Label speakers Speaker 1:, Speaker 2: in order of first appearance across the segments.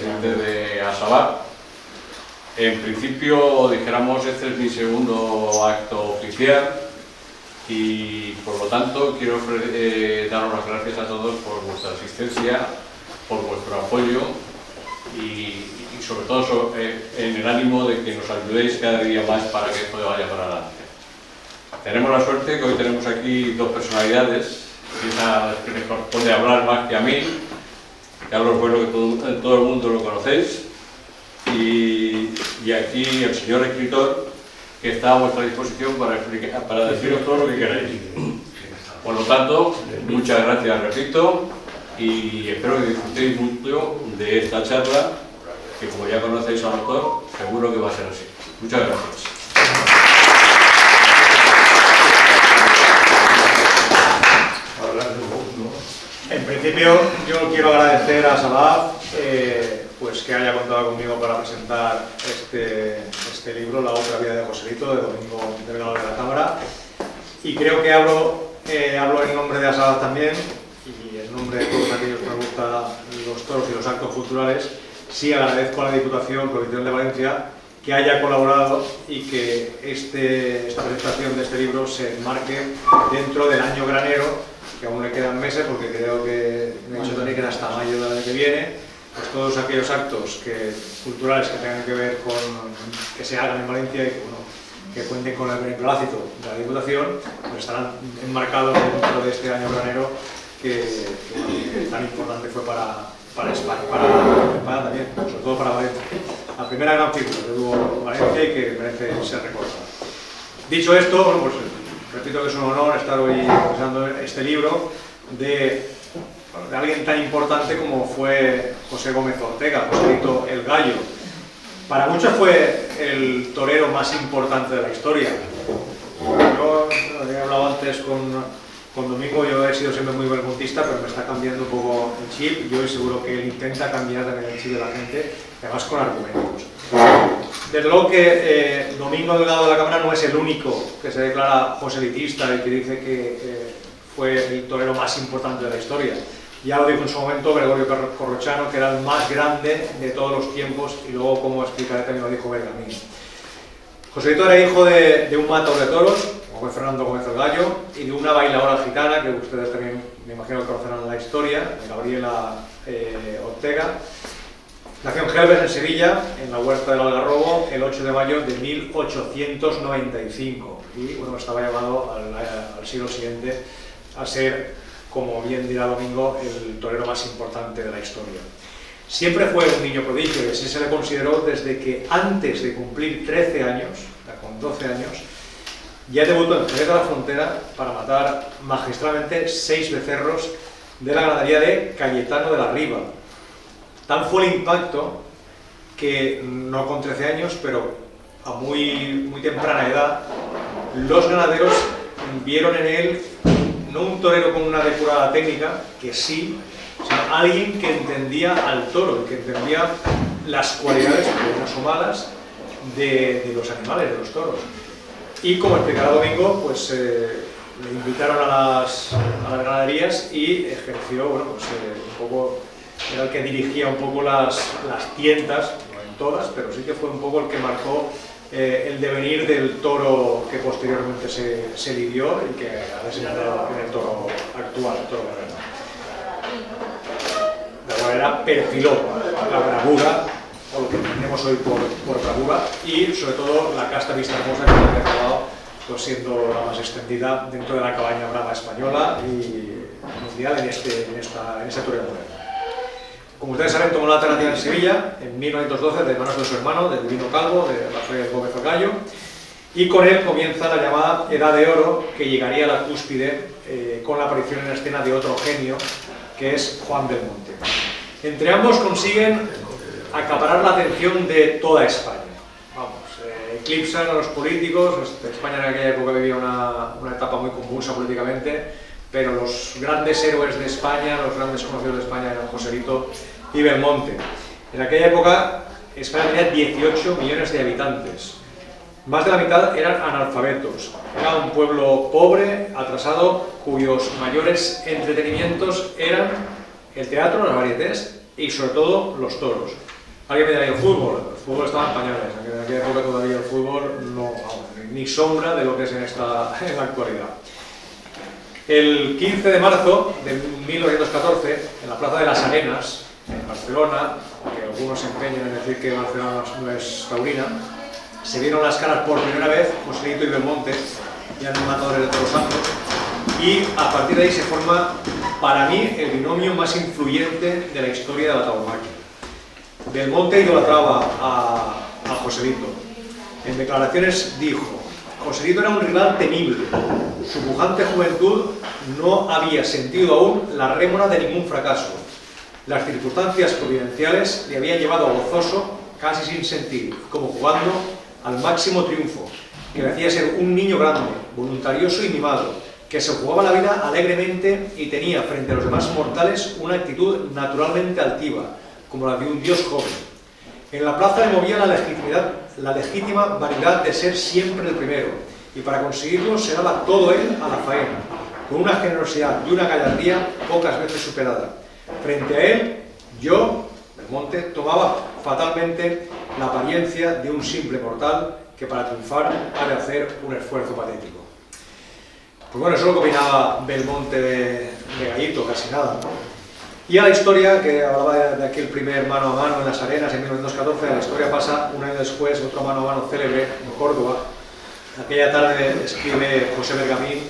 Speaker 1: presidente de Asabar. En principio, dijéramos, este es mi segundo acto oficial y, por lo tanto, quiero daros las gracias a todos por vuestra asistencia, por vuestro apoyo y sobre todo en el ánimo de que nos ayudéis cada día más para que esto vaya para adelante. Tenemos la suerte que hoy tenemos aquí dos personalidades, una que les corresponde hablar más que a mí. Carlos Bueno, que todo el mundo lo conocéis, y aquí el señor escritor, que está a vuestra disposición para deciros todo lo que queráis. Por lo tanto, muchas gracias, repito, y espero que disfrutéis mucho de esta charla, que como ya conocéis al autor, seguro que va a ser así. Muchas gracias.
Speaker 2: En principio, yo quiero agradecer a Sabaf pues que haya contado conmigo para presentar este libro, La otra vida de Joselito, de Domingo Delgado de la Cámara. Y creo que hablo en nombre de Sabaf también, y en nombre de todos aquellos que nos gustan los toros y los actos culturales. Sí agradezco a la Diputación Provincial de Valencia que haya colaborado y que esta presentación de este libro se enmarque dentro del año granero, que aún le quedan meses, porque creo que me he dicho también que era hasta mayo del año que viene. Pues todos aquellos actos culturales que tengan que ver con que se hagan en Valencia y que cuenten con el beneplácito de la Diputación, pues estarán enmarcados dentro de este año granero que tan importante fue para España, para también, sobre todo para Valencia. La primera gran figura que tuvo Valencia y que merece ser recordada. Dicho esto, bueno, pues repito que es un honor estar hoy presentando este libro de alguien tan importante como fue José Gómez Ortega, Joselito el Gallo. Para muchos fue el torero más importante de la historia. Yo he hablado antes con Domingo, yo he sido siempre muy belmontista, pero me está cambiando un poco el chip. Yo seguro que él intenta cambiar también el chip de la gente, además con argumentos. Desde luego que Domingo Delgado de la Cámara no es el único que se declara joselitista y que dice que fue el torero más importante de la historia. Ya lo dijo en su momento Gregorio Corrochano, que era el más grande de todos los tiempos, y luego, como explicaré, también lo dijo Bergamín. Joselito era hijo de un matador de toros, como fue Fernando Gómez el Gallo, y de una bailadora gitana, que ustedes también me imagino que conocerán la historia, Gabriela Ortega. Nació en Gelbes, en Sevilla, en la Huerta del Algarrobo, el 8 de mayo de 1895, y bueno, estaba llamado al siglo siguiente a ser, como bien dirá Domingo, el torero más importante de la historia. Siempre fue un niño prodigio, y así se le consideró desde que antes de cumplir 13 años, con 12 años, ya debutó en Jerez de la Frontera para matar magistralmente 6 becerros de la ganadería de Cayetano de la Riva. Tal fue el impacto que, no con 13 años, pero a muy temprana edad, los ganaderos vieron en él no un torero con una depurada técnica, que sí, sino alguien que entendía al toro, que entendía las cualidades, buenas o malas, de los animales, de los toros. Y como explicará Domingo, pues le invitaron a las ganaderías y ejerció, bueno, pues un poco, era el que dirigía un poco las tiendas, no en todas, pero sí que fue un poco el que marcó el devenir del toro que posteriormente se lidió y que ha desencadenado en el toro actual, el toro moderno. De alguna manera perfiló la bravura, o lo que entendemos hoy por bravura, y sobre todo la casta vista hermosa que ha acabado pues, siendo la más extendida dentro de la cabaña brava española y mundial en este torero moderno. Como ustedes saben, tomó la alternativa en Sevilla en 1912 de manos de su hermano, del Divino Calvo, de Rafael Gómez el Gallo, y con él comienza la llamada Edad de Oro, que llegaría a la cúspide con la aparición en escena de otro genio, que es Juan Belmonte. Entre ambos consiguen acaparar la atención de toda España. Vamos, eclipsan a los políticos. España en aquella época vivía una etapa muy convulsa políticamente, pero los grandes héroes de España, los grandes conocidos de España eran Joselito y Belmonte. En aquella época España tenía 18 millones de habitantes. Más de la mitad eran analfabetos. Era un pueblo pobre, atrasado, cuyos mayores entretenimientos eran el teatro, las varietés y sobre todo los toros. Alguien me dirá, el fútbol estaba en pañales, en aquella época todavía el fútbol no, ni sombra de lo que es en la actualidad. El 15 de marzo de 1914, en la Plaza de las Arenas, en Barcelona, aunque algunos se empeñan en decir que Barcelona no es taurina, se vieron las caras por primera vez Joselito y Belmonte, ya no matadores de Todos Santos, y a partir de ahí se forma, para mí, el binomio más influyente de la historia de la tauromaquia. Belmonte idolatraba a Joselito. En declaraciones dijo: Joselito era un rival temible. Su pujante juventud no había sentido aún la rémora de ningún fracaso. Las circunstancias providenciales le habían llevado a gozoso, casi sin sentir, como jugando al máximo triunfo, que le hacía ser un niño grande, voluntarioso y mimado, que se jugaba la vida alegremente y tenía frente a los demás mortales una actitud naturalmente altiva, como la de un dios joven. En la plaza le movía la legítima vanidad de ser siempre el primero, y para conseguirlo se daba todo él a la faena, con una generosidad y una gallardía pocas veces superada. Frente a él, yo, Belmonte, tomaba fatalmente la apariencia de un simple mortal que para triunfar ha de hacer un esfuerzo patético. Pues bueno, eso es lo que opinaba Belmonte de Gallito, casi nada, ¿no? Y a la historia, que hablaba de aquel primer mano a mano en las Arenas en 1914, a la historia pasa un año después otro mano a mano célebre en Córdoba. Aquella tarde escribe José Bergamín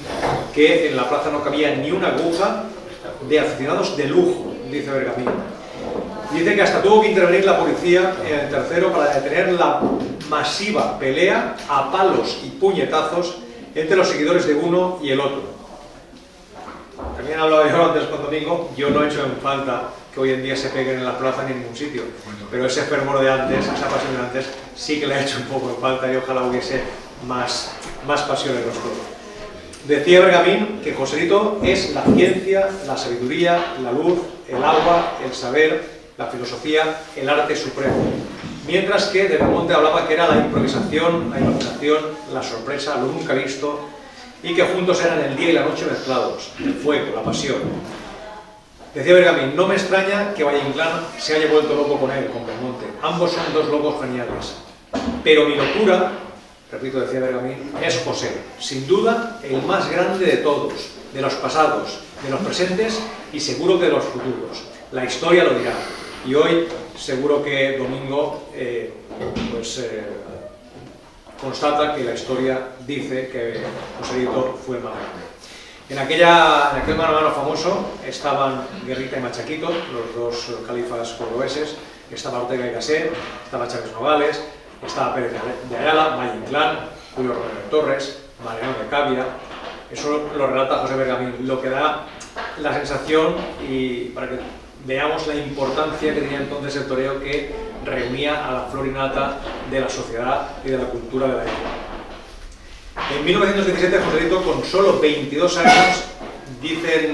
Speaker 2: que en la plaza no cabía ni una aguja de aficionados de lujo, dice Bergamín. Dice que hasta tuvo que intervenir la policía en el tercero para detener la masiva pelea a palos y puñetazos entre los seguidores de uno y el otro. También hablaba yo antes con Domingo, yo no he hecho en falta que hoy en día se peguen en la plaza ni en ningún sitio, pero ese fervor de antes, esa pasión de antes, sí que le ha hecho un poco en falta y ojalá hubiese más pasión en los toros. Decía Bergamín que Joselito es la ciencia, la sabiduría, la luz, el agua, el saber, la filosofía, el arte supremo. Mientras que de Belmonte hablaba que era la improvisación, la imaginación, la sorpresa, lo nunca visto, y que juntos eran el día y la noche mezclados, el fuego, la pasión. Decía Bergamín, no me extraña que Valle Inclán se haya vuelto loco con él, con Belmonte. Ambos son dos locos geniales. Pero mi locura, repito, decía Bergamín, es José, sin duda el más grande de todos, de los pasados, de los presentes y seguro que de los futuros. La historia lo dirá. Y hoy seguro que Domingo constata que la historia dice que Joselito fue el más grande. En aquel mano a mano famoso estaban Guerrita y Machaquito, los dos califas cordobeses, estaba Ortega y Gasset, estaba Chávez Novales, estaba Pérez de Ayala, Valle Inclán, Julio Romero Torres, Mariano de Cavia. Eso lo relata José Bergamín, lo que da la sensación, y para que veamos la importancia que tenía entonces el toreo, que reunía a la flor y nata de la sociedad y de la cultura de la época. En 1917, Joselito, con solo 22 años, dicen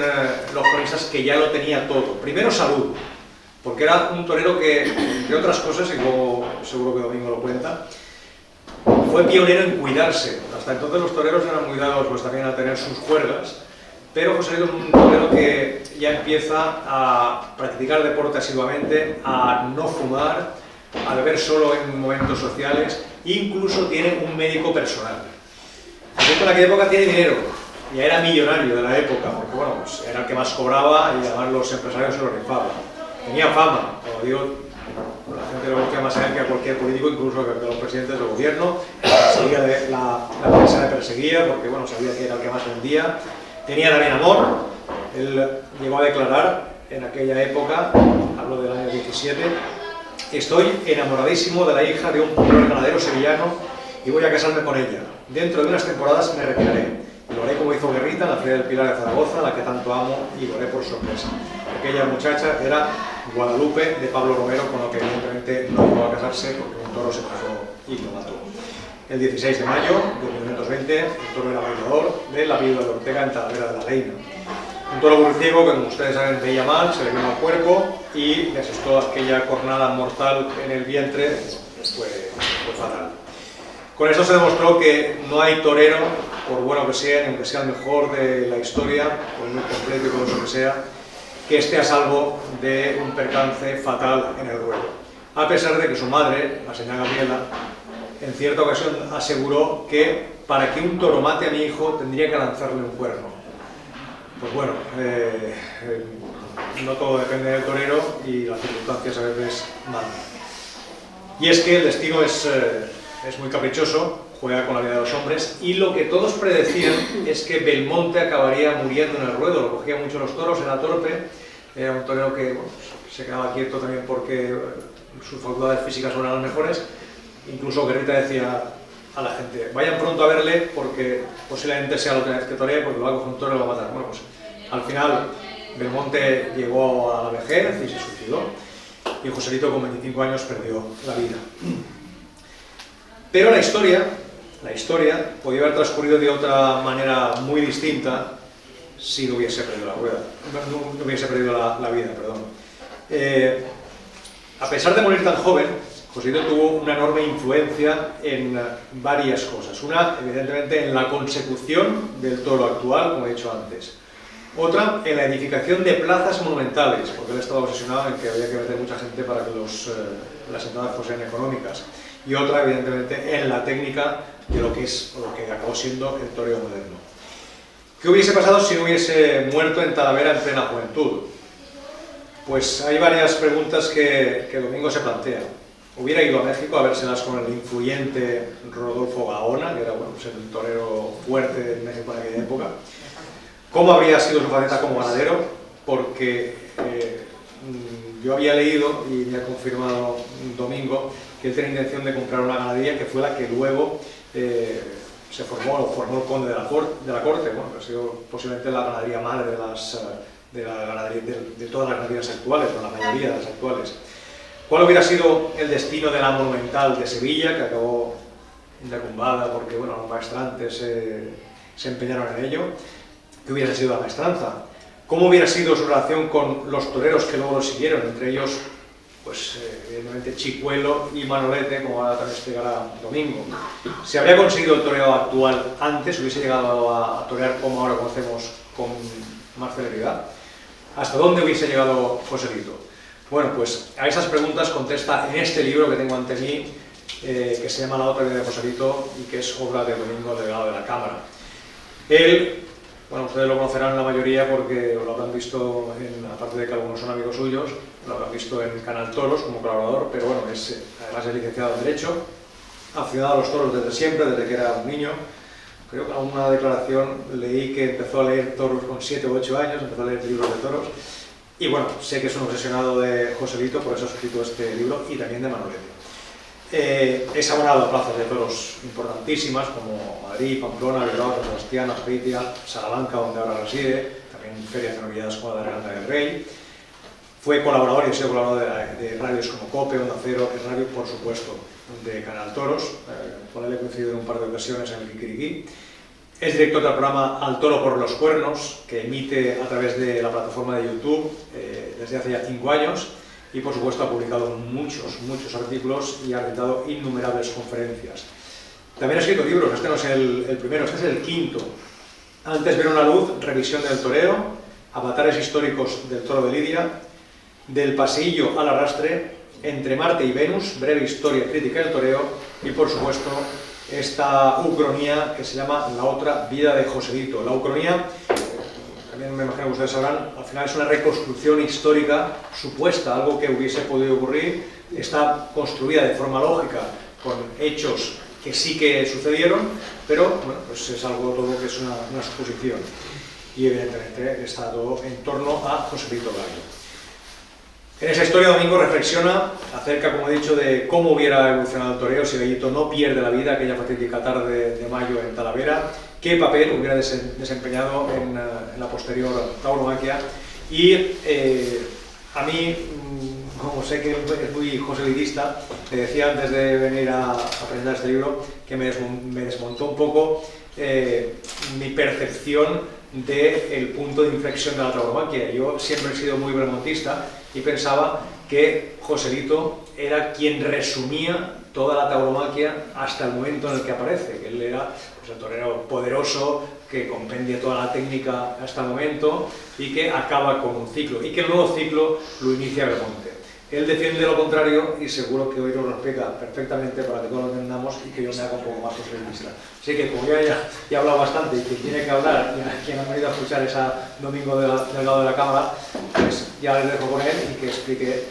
Speaker 2: los cronistas que ya lo tenía todo. Primero, salud, porque era un torero que, entre otras cosas, y luego seguro que Domingo lo cuenta, fue pionero en cuidarse. Hasta entonces los toreros eran muy dados pues, también a tener sus juergas, pero Joselito es un torero que ya empieza a practicar deporte asiduamente, a no fumar, a beber solo en momentos sociales, incluso tiene un médico personal. Joselito en aquella época tiene dinero, ya era millonario de la época, porque bueno, pues era el que más cobraba y además los empresarios se lo rifaban. Tenía fama, como digo, la gente lo conocía más a él que a cualquier político, incluso que a los presidentes del gobierno. La prensa le perseguía porque bueno, sabía que era el que más vendía. Tenía también amor. Él llegó a declarar en aquella época, hablo del año 17, estoy enamoradísimo de la hija de un pobre ganadero sevillano y voy a casarme con ella. Dentro de unas temporadas me retiraré. Y lo haré como hizo Guerrita en la Feria del Pilar de Zaragoza, la que tanto amo, y lo haré por sorpresa. Aquella muchacha era Guadalupe de Pablo Romero, con lo que evidentemente no llegó a casarse porque un toro se cruzó y lo mató. El 16 de mayo de 1920, el toro era bailador de la viuda de Ortega en Talavera de la Reina. Un toro burciego que, como ustedes saben, veía mal, se le quemó el cuerpo y le asestó aquella cornada mortal en el vientre, fue fatal. Con esto se demostró que no hay torero, por bueno que sea, ni aunque sea el mejor de la historia, por muy completo y por eso que sea, que esté a salvo de un percance fatal en el ruedo. a pesar de que su madre, la señora Gabriela, en cierta ocasión aseguró que para que un toro mate a mi hijo tendría que lanzarle un cuerno. Pues bueno, no todo depende del torero y las circunstancias a veces mandan. Y es que el destino es muy caprichoso, juega con la vida de los hombres, y lo que todos predecían es que Belmonte acabaría muriendo en el ruedo. Lo cogía mucho los toros, era torpe, era un torero que bueno, se quedaba quieto también porque sus facultades físicas no eran las mejores. Incluso Guerrita decía a la gente, vayan pronto a verle porque posiblemente sea la última vez que toree, porque lo va a coger un toro y lo va a matar. Bueno, pues al final Belmonte llegó a la vejez y se suicidó, y Joselito con 25 años perdió la vida. Pero la historia podía haber transcurrido de otra manera muy distinta si no hubiese perdido no hubiese perdido la vida, perdón. A pesar de morir tan joven, Joselito tuvo una enorme influencia en varias cosas. Una, evidentemente, en la consecución del toro actual, como he dicho antes. Otra, en la edificación de plazas monumentales, porque él estaba obsesionado en que había que meter mucha gente para que las entradas fuesen económicas. Y otra, evidentemente, en la técnica de lo que acabó siendo el toreo moderno. ¿Qué hubiese pasado si no hubiese muerto en Talavera en plena juventud? Pues hay varias preguntas que Domingo se plantea. Hubiera ido a México a vérselas con el influyente Rodolfo Gaona, que era bueno, pues el torero fuerte en México en aquella época. ¿Cómo habría sido su faceta como ganadero? Porque yo había leído, y me ha confirmado Domingo, que él tenía intención de comprar una ganadería que fue la que luego se formó el conde de la corte, bueno, que ha sido posiblemente la ganadería madre de todas las ganaderías actuales, o la mayoría de las actuales. ¿Cuál hubiera sido el destino de la Monumental de Sevilla, que acabó derrumbada porque bueno, los maestrantes se empeñaron en ello? ¿Qué hubiera sido la maestranza? ¿Cómo hubiera sido su relación con los toreros que luego lo siguieron? Entre ellos, pues evidentemente Chicuelo y Manolete, como ahora también explicará Domingo. ¿Se habría conseguido el toreo actual antes? ¿Hubiese llegado a torear como ahora conocemos con más celeridad? ¿Hasta dónde hubiese llegado Joselito? Bueno, pues a esas preguntas contesta en este libro que tengo ante mí, que se llama La otra vida de Joselito y que es obra de Domingo Delgado de la Cámara. Él, bueno, ustedes lo conocerán la mayoría porque lo habrán visto, aparte de que algunos son amigos suyos, lo habrán visto en Canal Toros como colaborador, pero bueno, además es licenciado en Derecho, aficionado a los toros desde siempre, desde que era un niño. Creo que en una declaración leí que empezó a leer toros con 7 u 8 años, empezó a leer libros de toros. Y bueno, sé que es un obsesionado de Joselito, por eso ha escrito este libro, y también de Manolete. Es abonado a plazas de toros importantísimas como Madrid, Pamplona, Bilbao, San Sebastián, Azpeitia, Salamanca, donde ahora reside, también ferias de novedades como la de Aranda del Rey. Fue colaborador y ha sido colaborador de radios como COPE, Onda Cero, el radio, por supuesto, de Canal Toros, con él he coincidido en un par de ocasiones en el Kikiriki. Es director del programa Al Toro por los Cuernos, que emite a través de la plataforma de YouTube desde hace ya 5 años, y por supuesto ha publicado muchos artículos y ha dado innumerables conferencias. También ha escrito libros, este no es el primero, este es el quinto. Antes vieron la luz Revisión del toreo, Avatares históricos del toro de Lidia, Del pasillo al arrastre, Entre Marte y Venus, breve historia crítica del toreo, y por supuesto esta ucronía que se llama La otra vida de Joselito. La ucronía, también me imagino que ustedes sabrán, al final es una reconstrucción histórica supuesta, algo que hubiese podido ocurrir, está construida de forma lógica con hechos que sí que sucedieron, pero bueno, pues es algo todo que es una suposición, y evidentemente está todo en torno a Joselito Gallo. En esa historia Domingo reflexiona acerca, como he dicho, de cómo hubiera evolucionado el toreo si Gallito no pierde la vida aquella fatídica tarde de mayo en Talavera, qué papel hubiera desempeñado en la posterior tauromaquia. Y a mí, como sé que es muy joselitista, le decía antes de venir a presentar este libro que me desmontó un poco mi percepción del punto de inflexión de la tauromaquia. Yo siempre he sido muy belmontista y pensaba que Joselito era quien resumía toda la tauromaquia hasta el momento en el que aparece, que él era pues, el torero poderoso que compendia toda la técnica hasta el momento y que acaba con un ciclo, y que el nuevo ciclo lo inicia Belmonte. Él defiende lo contrario y seguro que hoy nos lo explica perfectamente para que todos lo entendamos y que yo me haga un poco más posibilista. Así que como ya he hablado bastante y quien tiene que hablar, quien ha venido a escuchar esa domingo del lado de la cámara, pues ya les dejo con él y que explique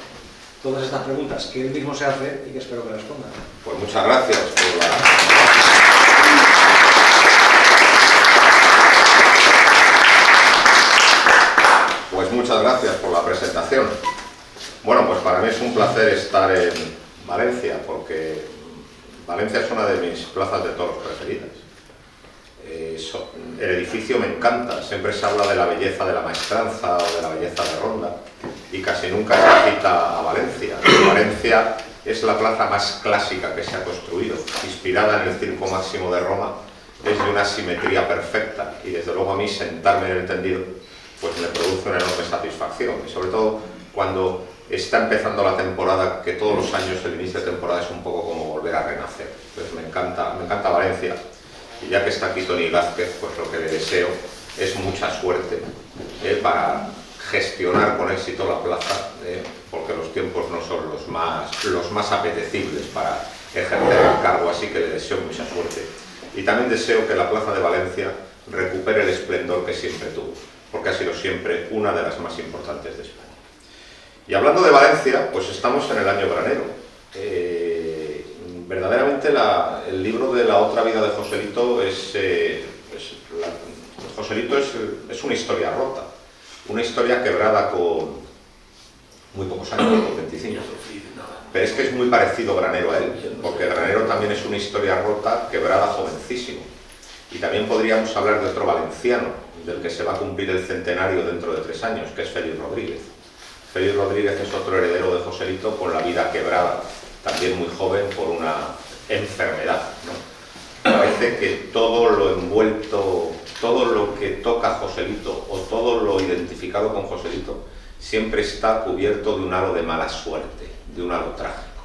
Speaker 2: todas estas preguntas que él mismo se hace y que espero que responda.
Speaker 3: Pues muchas gracias por la... Pues muchas gracias por la presentación. Bueno, pues para mí es un placer estar en Valencia, porque Valencia es una de mis plazas de toros preferidas. El edificio me encanta, siempre se habla de la belleza de la Maestranza o de la belleza de Ronda, y casi nunca se cita a Valencia. Valencia es la plaza más clásica que se ha construido, inspirada en el Circo Máximo de Roma, es de una simetría perfecta, y desde luego a mí sentarme en el tendido pues me produce una enorme satisfacción, y sobre todo cuando está empezando la temporada, que todos los años el inicio de temporada es un poco como volver a renacer. Entonces me encanta Valencia, y ya que está aquí Toni Gázquez, pues lo que le deseo es mucha suerte para gestionar con éxito la plaza, porque los tiempos no son los más apetecibles para ejercer el cargo, así que le deseo mucha suerte. Y también deseo que la plaza de Valencia recupere el esplendor que siempre tuvo, porque ha sido siempre una de las más importantes de España. Y hablando de Valencia, pues estamos en el año granero. Verdaderamente el libro de La otra vida de Joselito Joselito es una historia rota, una historia quebrada con muy pocos años, con 25. Pero es que es muy parecido Granero a él, porque Granero también es una historia rota, quebrada jovencísimo. Y también podríamos hablar de otro valenciano, del que se va a cumplir el centenario dentro de 3 años, que es Félix Rodríguez. Félix Rodríguez es otro heredero de Joselito con la vida quebrada, también muy joven por una enfermedad, ¿no? Parece que todo lo envuelto, todo lo que toca Joselito o todo lo identificado con Joselito siempre está cubierto de un halo de mala suerte, de un halo trágico.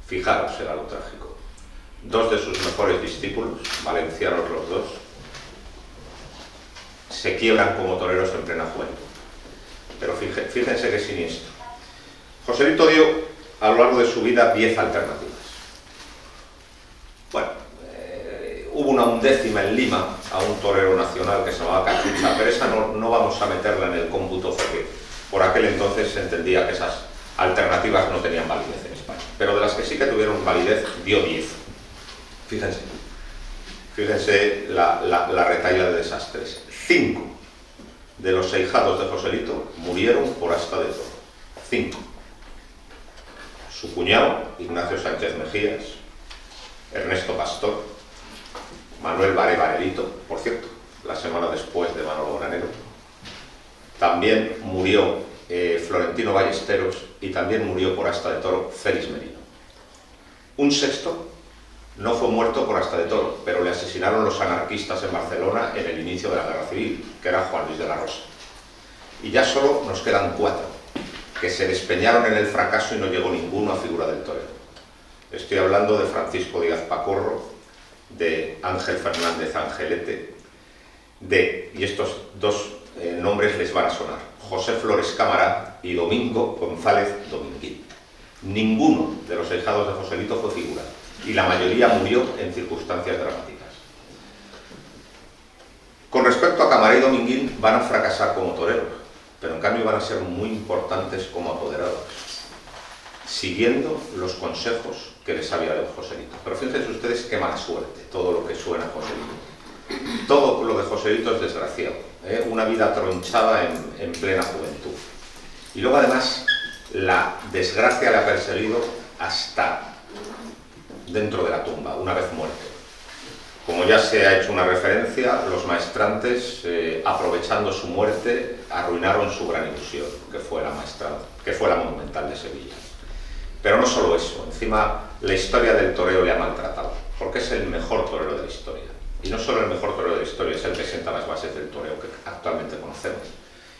Speaker 3: Fijaros el halo trágico. 2 de sus mejores discípulos, valencianos los dos, se quiebran como toreros en plena juventud. Pero fíjense qué siniestro. Joselito dio a lo largo de su vida 10 alternativas. Bueno, hubo una 11ª en Lima a un torero nacional que se llamaba Cachucha, pero esa no vamos a meterla en el cómputo porque por aquel entonces se entendía que esas alternativas no tenían validez en España. Pero de las que sí que tuvieron validez, dio 10. Fíjense la retahíla de desastres. 5 de los ahijados de Joselito murieron por asta de toro. 5. Su cuñado, Ignacio Sánchez Mejías, Ernesto Pastor, Manuel Bare Varelito, por cierto, la semana después de Manolo Granero. También murió Florentino Ballesteros y también murió por asta de toro Félix Merino. Un 6º no fue muerto por asta de toro, pero le asesinaron los anarquistas en Barcelona en el inicio de la Guerra Civil, que era Juan Luis de la Rosa. Y ya solo nos quedan 4, que se despeñaron en el fracaso y no llegó ninguno a figura del torero. Estoy hablando de Francisco Díaz Pacorro, de Ángel Fernández Angelete, y estos 2 nombres les van a sonar, José Flores Cámara y Domingo González Dominguín. Ninguno de los ahijados de Joselito fue figura, y la mayoría murió en circunstancias dramáticas. Con respecto a Cámara y Dominguín, van a fracasar como toreros, pero en cambio van a ser muy importantes como apoderados, siguiendo los consejos que les había dado Joselito. Pero fíjense ustedes qué mala suerte, todo lo que suena a Joselito. Todo lo de Joselito es desgraciado, una vida tronchada en plena juventud. Y luego además la desgracia le ha perseguido hasta dentro de la tumba, una vez muerto. Como ya se ha hecho una referencia, los maestrantes, aprovechando su muerte, arruinaron su gran ilusión, que fue la Monumental de Sevilla. Pero no solo eso, encima la historia del toreo le ha maltratado, porque es el mejor torero de la historia. Y no solo el mejor torero de la historia, es el que sienta las bases del toreo que actualmente conocemos.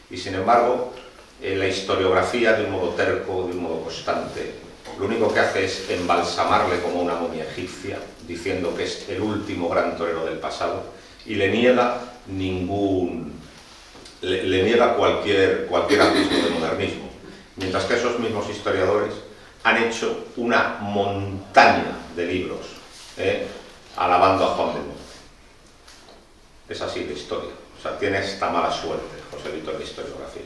Speaker 3: Y sin embargo, la historiografía, de un modo terco, de un modo constante, lo único que hace es embalsamarle como una momia egipcia, diciendo que es el último gran torero del pasado, y le niega cualquier atisbo de modernismo. mientras que esos mismos historiadores han hecho una montaña de libros alabando a Juan Belmonte. Es así la historia. O sea, tiene esta mala suerte Joselito en la historiografía.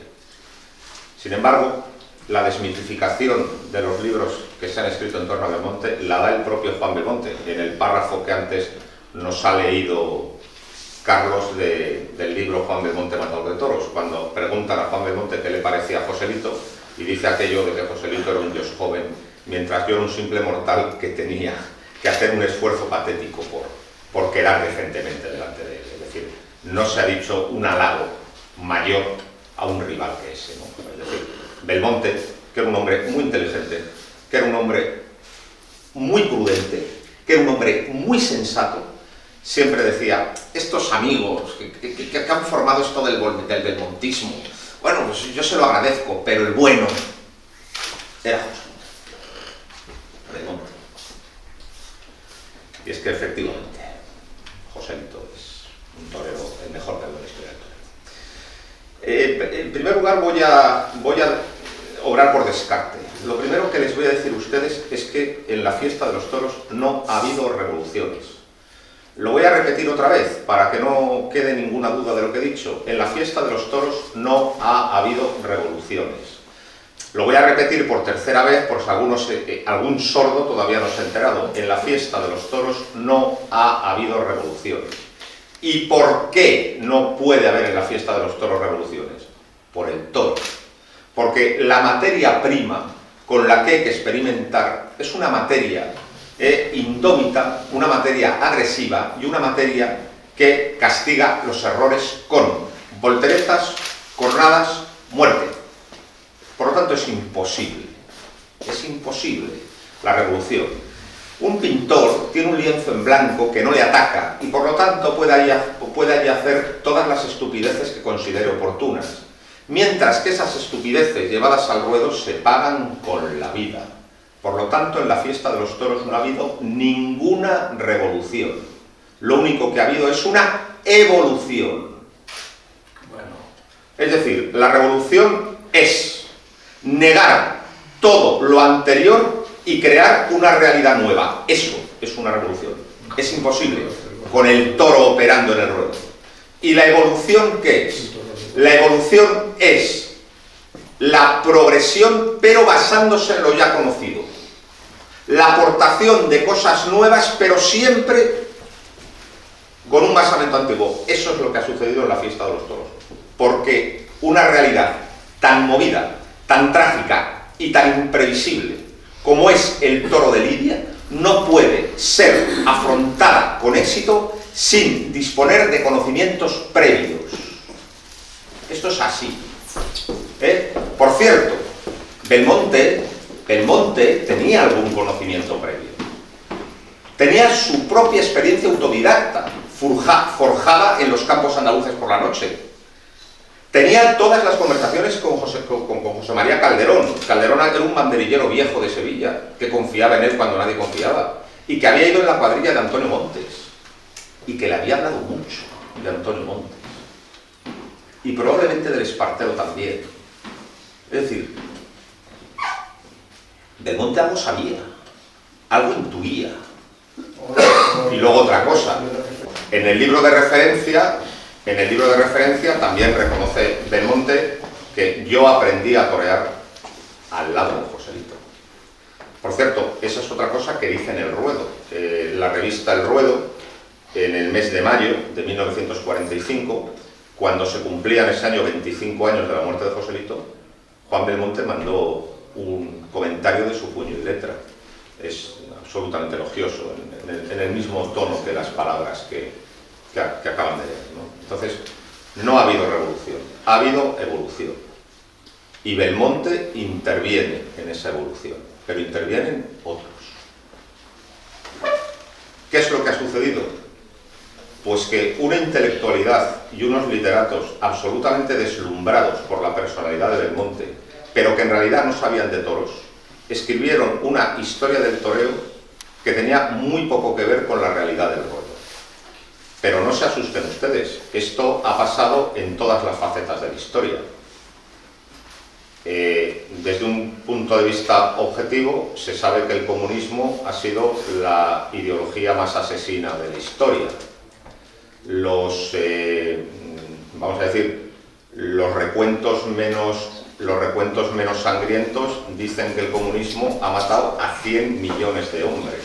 Speaker 3: Sin embargo, la desmitificación de los libros que se han escrito en torno a Belmonte la da el propio Juan Belmonte, en el párrafo que antes nos ha leído Carlos del libro Juan Belmonte Matador de Toros, cuando preguntan a Juan Belmonte qué le parecía a Joselito, y dice aquello de que Joselito era un dios joven, mientras yo era un simple mortal que tenía que hacer un esfuerzo patético por quedar decentemente delante de él. Es decir, no se ha dicho un halago mayor a un rival que ese, ¿no? Es decir, Belmonte, que era un hombre muy inteligente, que era un hombre muy prudente, que era un hombre muy sensato, siempre decía, estos amigos que han formado esto del belmontismo, bueno, pues yo se lo agradezco, pero el bueno era José Belmonte. Y es que efectivamente, Joselito es un torero, el mejor de la historia del torero. En primer lugar voy a obrar por descarte. Lo primero que les voy a decir a ustedes es que en la fiesta de los toros no ha habido revoluciones. Lo voy a repetir otra vez para que no quede ninguna duda de lo que he dicho. En la fiesta de los toros no ha habido revoluciones. Lo voy a repetir por tercera vez por si algún sordo todavía no se ha enterado. En la fiesta de los toros no ha habido revoluciones. ¿Y por qué no puede haber en la fiesta de los toros revoluciones? Por el toro. Porque la materia prima con la que hay que experimentar es una materia indómita, una materia agresiva y una materia que castiga los errores con volteretas, cornadas, muerte. Por lo tanto es imposible la revolución. Un pintor tiene un lienzo en blanco que no le ataca y por lo tanto puede allí hacer todas las estupideces que considere oportunas, mientras que esas estupideces llevadas al ruedo se pagan con la vida. Por lo tanto, en la fiesta de los toros no ha habido ninguna revolución. Lo único que ha habido es una evolución. Es decir, la revolución es negar todo lo anterior y crear una realidad nueva. Eso es una revolución. Es imposible con el toro operando en el ruedo. ¿Y la evolución qué es? La evolución es la progresión, pero basándose en lo ya conocido. La aportación de cosas nuevas, pero siempre con un basamento antiguo. Eso es lo que ha sucedido en la fiesta de los toros. Porque una realidad tan movida, tan trágica y tan imprevisible como es el toro de Lidia, no puede ser afrontada con éxito sin disponer de conocimientos previos. Esto es así. Por cierto, Belmonte tenía algún conocimiento previo. Tenía su propia experiencia autodidacta, forjada en los campos andaluces por la noche. Tenía todas las conversaciones con José María Calderón. Calderón era un banderillero viejo de Sevilla, que confiaba en él cuando nadie confiaba, y que había ido en la cuadrilla de Antonio Montes, y que le había hablado mucho de Antonio Montes, y probablemente del Espartero también. Es decir, Belmonte algo sabía, algo intuía. Y luego otra cosa, en el libro de referencia también reconoce Belmonte que yo aprendí a torear al lado de Joselito. Por cierto, esa es otra cosa que dice en El Ruedo. La revista El Ruedo, en el mes de mayo de 1945, cuando se cumplían ese año 25 años de la muerte de Joselito, Juan Belmonte mandó un comentario de su puño y letra. Es absolutamente elogioso, en el mismo tono que las palabras que acaban de leer, ¿no? Entonces, no ha habido revolución, ha habido evolución. Y Belmonte interviene en esa evolución, pero intervienen otros. ¿Qué es lo que ha sucedido? Pues que una intelectualidad y unos literatos absolutamente deslumbrados por la personalidad de Belmonte, pero que en realidad no sabían de toros, escribieron una historia del toreo que tenía muy poco que ver con la realidad del ruedo. Pero no se asusten ustedes, esto ha pasado en todas las facetas de la historia. desde un punto de vista objetivo, se sabe que el comunismo ha sido la ideología más asesina de la historia. Vamos a decir, los recuentos menos sangrientos dicen que el comunismo ha matado a 100 millones de hombres.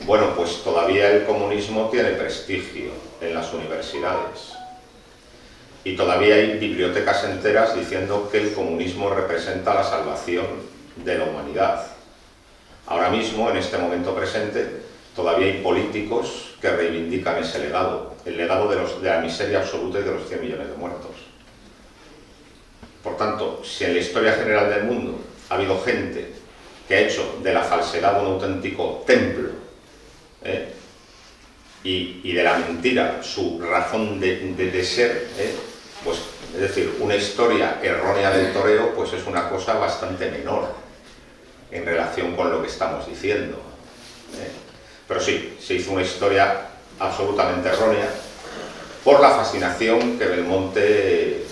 Speaker 3: Bueno, pues todavía el comunismo tiene prestigio en las universidades. Y todavía hay bibliotecas enteras diciendo que el comunismo representa la salvación de la humanidad. Ahora mismo, en este momento presente, todavía hay políticos que reivindican ese legado, el legado de la miseria absoluta y de los 100 millones de muertos. Por tanto, si en la historia general del mundo ha habido gente que ha hecho de la falsedad un auténtico templo, y de la mentira su razón de ser, pues, es decir, una historia errónea del toreo, pues es una cosa bastante menor en relación con lo que estamos diciendo. Pero sí, se hizo una historia absolutamente errónea por la fascinación que Belmonte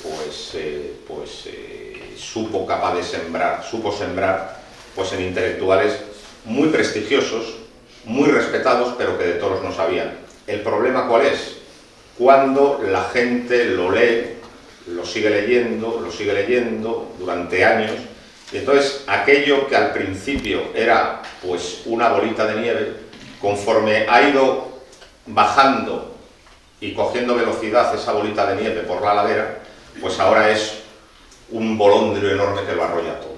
Speaker 3: supo sembrar pues en intelectuales muy prestigiosos, muy respetados, pero que de toros no sabían. ¿El problema cuál es? Cuando la gente lo lee, lo sigue leyendo durante años, y entonces aquello que al principio era pues una bolita de nieve, conforme ha ido bajando y cogiendo velocidad esa bolita de nieve por la ladera, pues ahora es un bolondrio enorme que lo arrolla todo.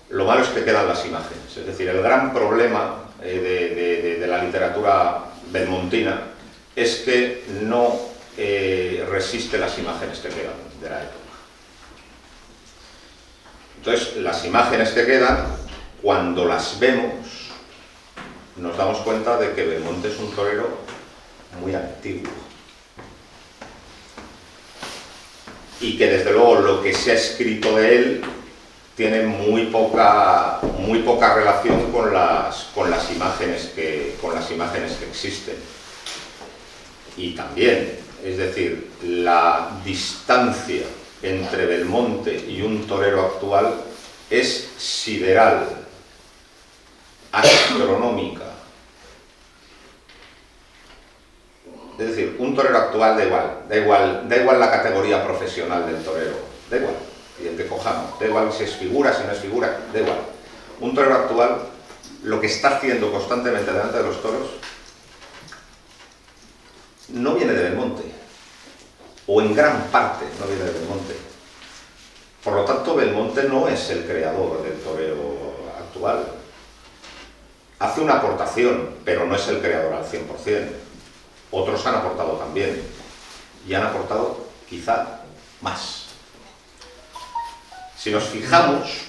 Speaker 3: Lo malo es que quedan las imágenes, es decir, el gran problema de la literatura belmontina es que no resiste las imágenes que quedan de la época. Entonces, las imágenes que quedan, cuando las vemos, nos damos cuenta de que Belmonte es un torero muy antiguo. Y que desde luego lo que se ha escrito de él tiene muy poca relación con las imágenes que existen. Y también, es decir, la distancia entre Belmonte y un torero actual es sideral, astronómica. Es decir, un torero actual da igual la categoría profesional del torero, da igual, y el que cojamos, da igual si es figura, si no es figura, da igual. Un torero actual, lo que está haciendo constantemente delante de los toros, no viene de Belmonte, o en gran parte no viene de Belmonte. Por lo tanto, Belmonte no es el creador del torero actual. Hace una aportación, pero no es el creador al 100%. Otros han aportado también, y han aportado quizá más. Si nos fijamos,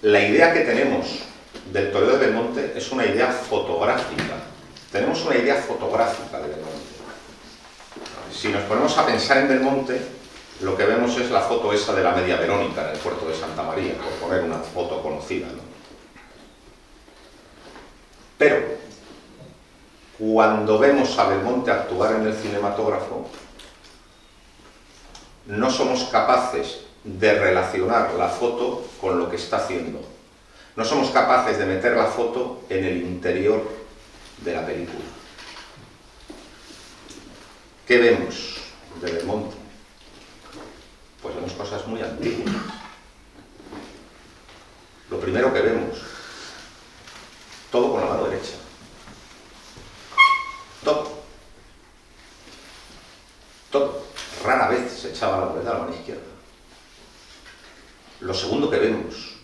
Speaker 3: la idea que tenemos del torero de Belmonte es una idea fotográfica. Tenemos una idea fotográfica de Belmonte. Si nos ponemos a pensar en Belmonte, lo que vemos es la foto esa de la Media Verónica en el puerto de Santa María, por poner una foto conocida, ¿no? Pero, cuando vemos a Belmonte actuar en el cinematógrafo, no somos capaces de relacionar la foto con lo que está haciendo. No somos capaces de meter la foto en el interior de la película. ¿Qué vemos de Belmonte? Pues vemos cosas muy antiguas. Lo primero que vemos, todo con la mano derecha. Todo. Rara vez se echaba la muleta a la mano izquierda. Lo segundo que vemos,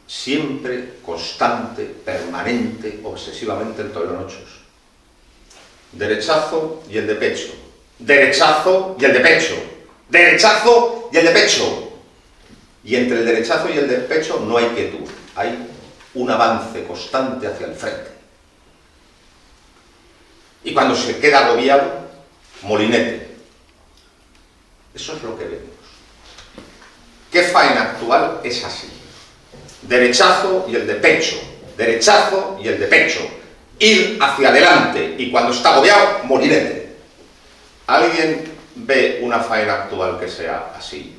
Speaker 3: siempre, constante, permanente, obsesivamente el torero en ochos. Derechazo y el de pecho. Derechazo y el de pecho. Derechazo y el de pecho. Y entre el derechazo y el de pecho no hay quietud. Hay un avance constante hacia el frente. Y cuando se queda agobiado, molinete. Eso es lo que vemos. ¿Qué faena actual es así? Derechazo y el de pecho. Derechazo y el de pecho. Ir hacia adelante y cuando está agobiado, molinete. ¿Alguien ve una faena actual que sea así?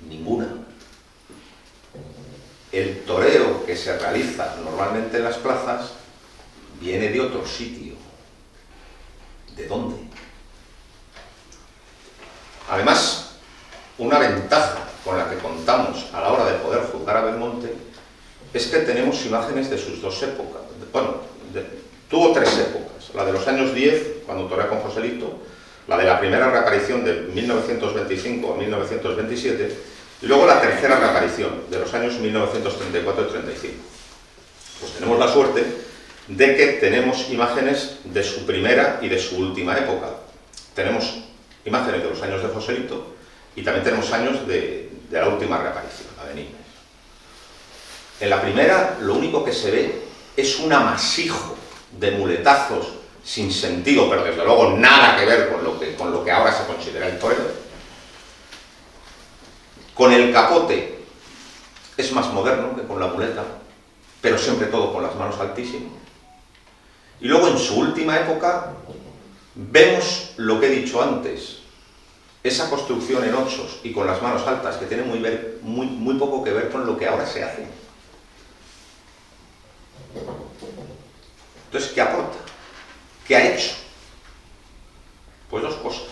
Speaker 3: Ninguna. El toreo que se realiza normalmente en las plazas viene de otro sitio. ¿De dónde? Además, una ventaja con la que contamos a la hora de poder juzgar a Belmonte es que tenemos imágenes de sus dos épocas. Bueno, tuvo tres épocas. La de los años 10, cuando torea con Joselito, la de la primera reaparición de 1925 a 1927, y luego la tercera reaparición de los años 1934 y 35. Pues tenemos la suerte de que tenemos imágenes de su primera y de su última época. Tenemos imágenes de los años de Joselito y también tenemos años de la última reaparición, la de Nimes. En la primera, lo único que se ve es un amasijo de muletazos sin sentido, pero desde luego nada que ver con lo que ahora se considera el toreo. Con el capote es más moderno que con la muleta, pero siempre todo con las manos altísimas. Y luego en su última época vemos lo que he dicho antes, esa construcción en ochos y con las manos altas que tiene muy poco que ver con lo que ahora se hace. Entonces, ¿qué aporta? ¿Qué ha hecho? Pues dos cosas.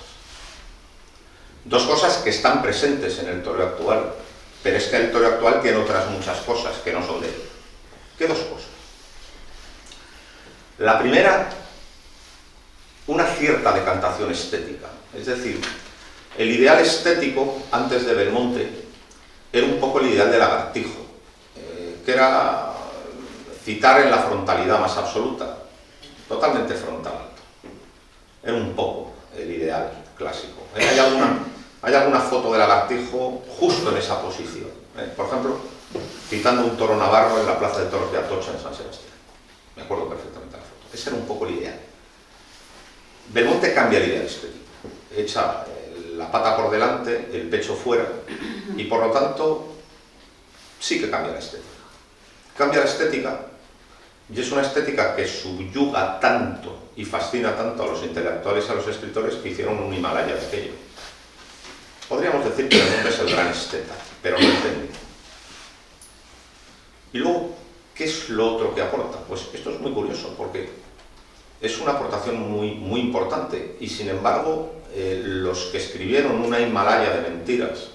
Speaker 3: Dos cosas que están presentes en el toreo actual, pero es que el toreo actual tiene otras muchas cosas que no son de él. ¿Qué dos cosas? La primera, una cierta decantación estética. Es decir, el ideal estético, antes de Belmonte, era un poco el ideal de Lagartijo, que era citar en la frontalidad más absoluta, totalmente frontal. Era un poco el ideal clásico. Hay alguna foto de Lagartijo justo en esa posición. Por ejemplo, citando un toro navarro en la plaza de toros de Atocha en San Sebastián. Me acuerdo perfectamente de la foto. Ese era un poco el ideal. Belmonte cambia el ideal estético. Echa la pata por delante, el pecho fuera, y por lo tanto sí que cambia la estética. Cambia la estética, y es una estética que subyuga tanto y fascina tanto a los intelectuales y a los escritores que hicieron un Himalaya de aquello. Podríamos decir que Belmonte es el gran esteta, pero no el técnico. Y luego, ¿qué es lo otro que aporta? Pues esto es muy curioso, porque es una aportación muy importante, y sin embargo, los que escribieron una Himalaya de mentiras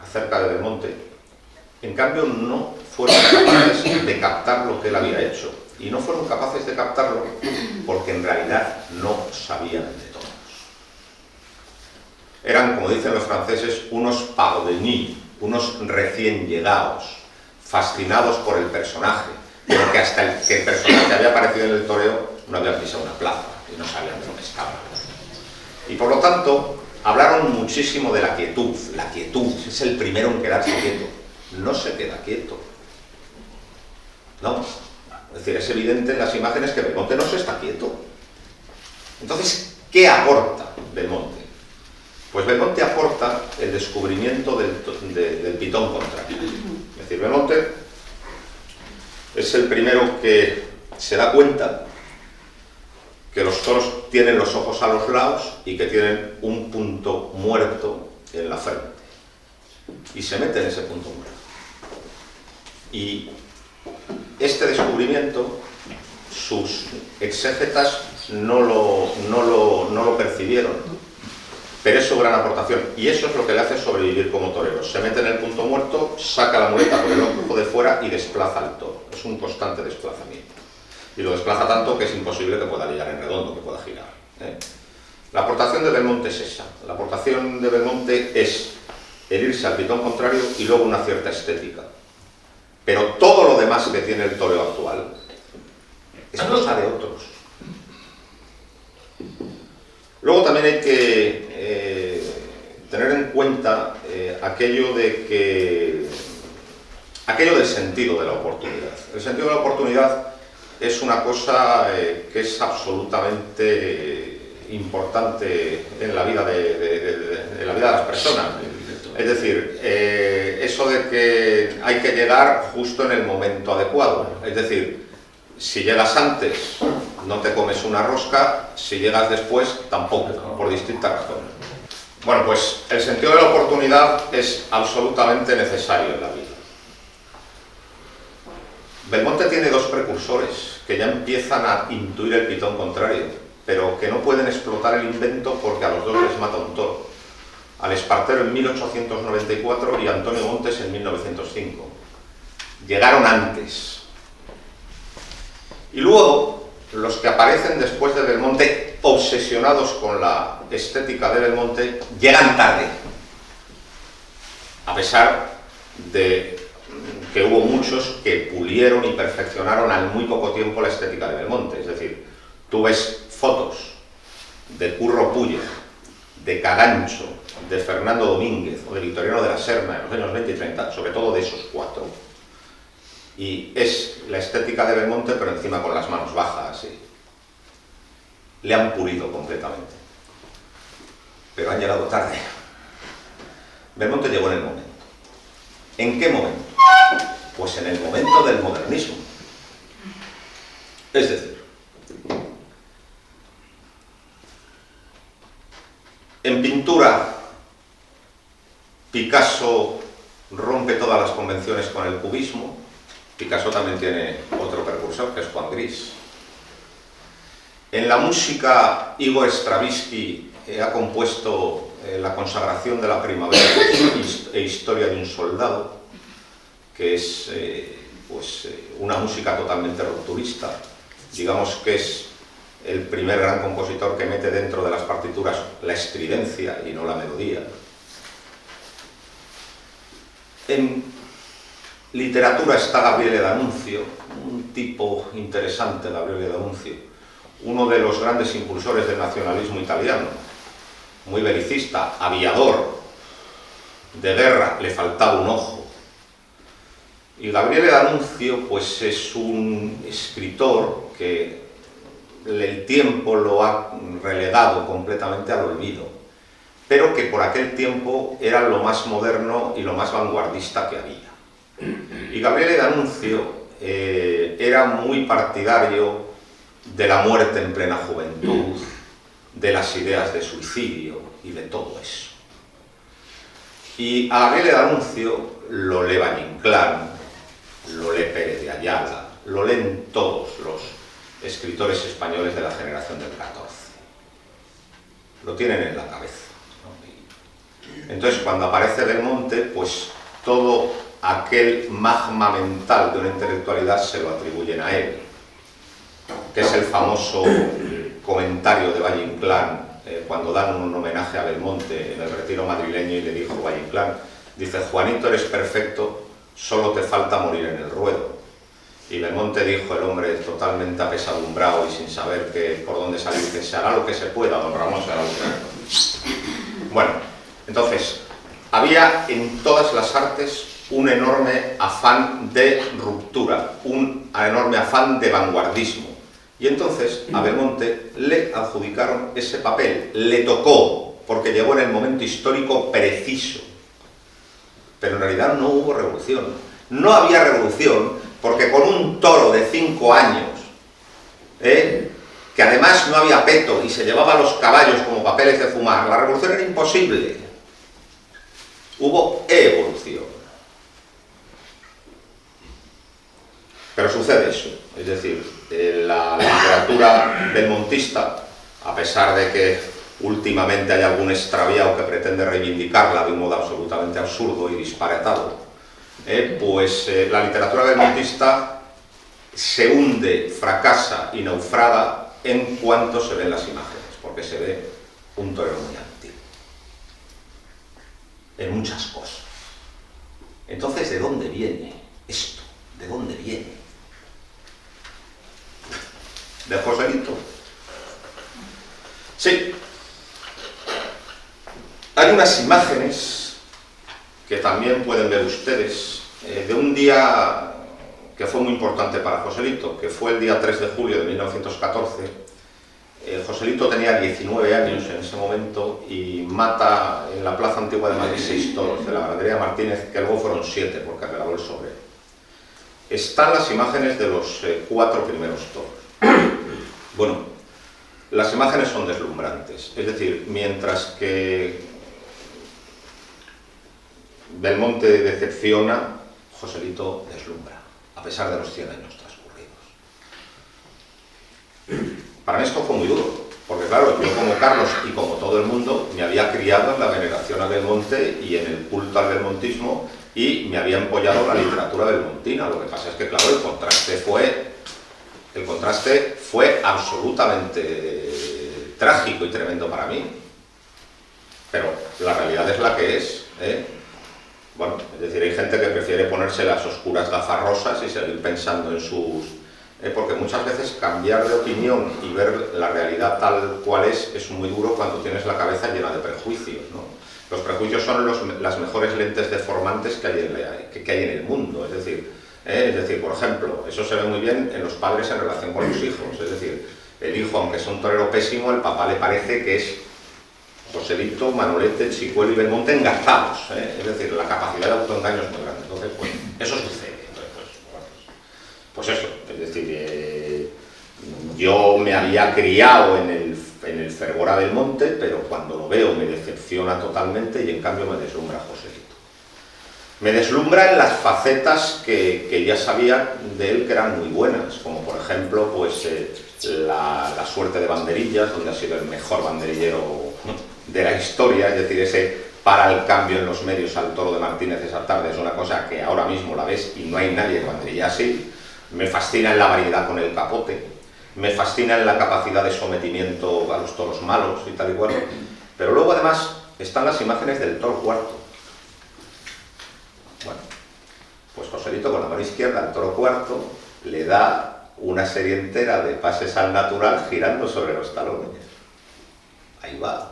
Speaker 3: acerca de Belmonte, en cambio no fueron capaces de captar lo que él había hecho, y no fueron capaces de captarlo porque en realidad no sabían de todos. Eran, como dicen los franceses, unos pardonnés, unos recién llegados, fascinados por el personaje, pero que hasta que el personaje había aparecido en el toreo no habían pisado una plaza y no sabían de lo que estaba. Y por lo tanto, hablaron muchísimo de la quietud. La quietud es el primero en quedarse quieto. No se queda quieto. No. Es decir, es evidente en las imágenes que Belmonte no se está quieto. Entonces, ¿qué aporta Belmonte? Pues Belmonte aporta el descubrimiento del pitón contrario. Es decir, Belmonte es el primero que se da cuenta que los toros tienen los ojos a los lados y que tienen un punto muerto en la frente. Y se mete en ese punto muerto. Y este descubrimiento, sus exégetas no lo percibieron, pero es su gran aportación, y eso es lo que le hace sobrevivir como torero. Se mete en el punto muerto, saca la muleta por el ojo de fuera y desplaza al toro. Es un constante desplazamiento. Y lo desplaza tanto que es imposible que pueda ligar en redondo, que pueda girar. La aportación de Belmonte es esa. La aportación de Belmonte es el irse al pitón contrario y luego una cierta estética. Pero todo lo demás que tiene el toreo actual es cosa de otros. Luego también hay que tener en cuenta aquello del sentido de la oportunidad. El sentido de la oportunidad es una cosa que es absolutamente importante en la vida de las personas. Es decir, eso de que hay que llegar justo en el momento adecuado. Es decir, si llegas antes no te comes una rosca, si llegas después, tampoco, por distintas razones. Bueno, pues el sentido de la oportunidad es absolutamente necesario en la vida. Belmonte tiene dos precursores que ya empiezan a intuir el pitón contrario, pero que no pueden explotar el invento porque a los dos les mata un toro. Al Espartero en 1894 y a Antonio Montes en 1905. Llegaron antes. Y luego, los que aparecen después de Belmonte, obsesionados con la estética de Belmonte, llegan tarde. A pesar de que hubo muchos que pulieron y perfeccionaron al muy poco tiempo la estética de Belmonte. Es decir, tú ves fotos de Curro Pulla, de Cagancho, de Fernando Domínguez o de Victoriano de la Serna en los años 20 y 30, sobre todo de esos cuatro, y es la estética de Belmonte, pero encima con las manos bajas, así. Le han pulido completamente. Pero han llegado tarde. Belmonte llegó en el momento. ¿En qué momento? Pues en el momento del modernismo. Es decir, en pintura, Picasso rompe todas las convenciones con el cubismo. Picasso también tiene otro precursor, que es Juan Gris. En la música, Igor Stravinsky ha compuesto La consagración de la primavera e historia de un soldado, que es una música totalmente rupturista. Digamos que es el primer gran compositor que mete dentro de las partituras la estridencia y no la melodía. En literatura está Gabriele D'Annunzio, un tipo interesante, Gabriele D'Annunzio, uno de los grandes impulsores del nacionalismo italiano, muy belicista, aviador, de guerra, le faltaba un ojo. Y Gabriele D'Annunzio pues es un escritor que el tiempo lo ha relegado completamente al olvido, pero que por aquel tiempo era lo más moderno y lo más vanguardista que había. Y Gabriele D'Annunzio era muy partidario de la muerte en plena juventud, de las ideas de suicidio y de todo eso. Y a Gabriele D'Annunzio lo lee Valle Inclán, lo lee Pérez de Ayala, lo leen todos los escritores españoles de la generación del 14. Lo tienen en la cabeza, ¿no? Entonces, cuando aparece Belmonte, pues todo aquel magma mental de una intelectualidad se lo atribuyen a él, que es el famoso comentario de Valle Inclán cuando dan un homenaje a Belmonte en el retiro madrileño y le dijo Valle Inclán, dice: Juanito, eres perfecto, solo te falta morir en el ruedo. Y Belmonte dijo, el hombre totalmente apesadumbrado y sin saber por dónde salir, que se hará lo que se pueda, don Ramón, se hará lo que se pueda. Bueno, entonces, había en todas las artes un enorme afán de ruptura, un enorme afán de vanguardismo. Y entonces a Belmonte le adjudicaron ese papel, le tocó, porque llegó en el momento histórico preciso. Pero en realidad no hubo revolución. No había revolución porque con un toro de 5 años, que además no había peto y se llevaba a los caballos como papeles de fumar, la revolución era imposible. Hubo evolución. Pero sucede eso, es decir, la literatura belmontista, a pesar de que últimamente hay algún extraviado que pretende reivindicarla de un modo absolutamente absurdo y disparatado, pues la literatura belmontista se hunde, fracasa y naufraga en cuanto se ven las imágenes, porque se ve un torero muy antiguo, en muchas cosas. Entonces, ¿de dónde viene esto? ¿De dónde viene? ¿De Joselito? Sí. Hay unas imágenes que también pueden ver ustedes de un día que fue muy importante para Joselito, que fue el día 3 de julio de 1914. Joselito tenía 19 años en ese momento y mata en la Plaza Antigua de Madrid 6 toros de la ganadería Martínez, que luego fueron 7 porque regaló el sobre. Están las imágenes de los 4 primeros toros. Bueno, las imágenes son deslumbrantes, es decir, mientras que Belmonte decepciona, Joselito deslumbra, a pesar de los 100 años transcurridos. Para mí esto fue muy duro, porque claro, yo como Carlos y como todo el mundo me había criado en la veneración a Belmonte y en el culto al belmontismo y me había empollado la literatura belmontina. Lo que pasa es que claro, el contraste fue absolutamente trágico y tremendo para mí, pero la realidad es la que es, ¿eh? Bueno, es decir, hay gente que prefiere ponerse las oscuras gafas rosas y seguir pensando en sus... porque muchas veces cambiar de opinión y ver la realidad tal cual es muy duro cuando tienes la cabeza llena de prejuicios, ¿no? Los prejuicios son las mejores lentes deformantes que hay en el mundo, es decir, por ejemplo, eso se ve muy bien en los padres en relación con los hijos, es decir, el hijo, aunque es un torero pésimo, el papá le parece que es Joselito, Manolete, Chicuelo y Belmonte engarzados, es decir, la capacidad de autoengaño es muy grande. Entonces, pues, eso sucede. Pues eso, es decir, yo me había criado en el fervor a Belmonte, pero cuando lo veo me decepciona totalmente y en cambio me deslumbra Joselito. Me deslumbra en las facetas que ya sabía de él que eran muy buenas, como por ejemplo, pues la suerte de banderillas, donde ha sido el mejor banderillero de la historia, es decir, ese para el cambio en los medios al toro de Martínez esa tarde es una cosa que ahora mismo la ves y no hay nadie que banderille así. Me fascina en la variedad con el capote, me fascina en la capacidad de sometimiento a los toros malos y tal y cual, pero luego además están las imágenes del toro cuarto. Bueno, pues Joselito con la mano izquierda al toro cuarto le da una serie entera de pases al natural girando sobre los talones. Ahí va.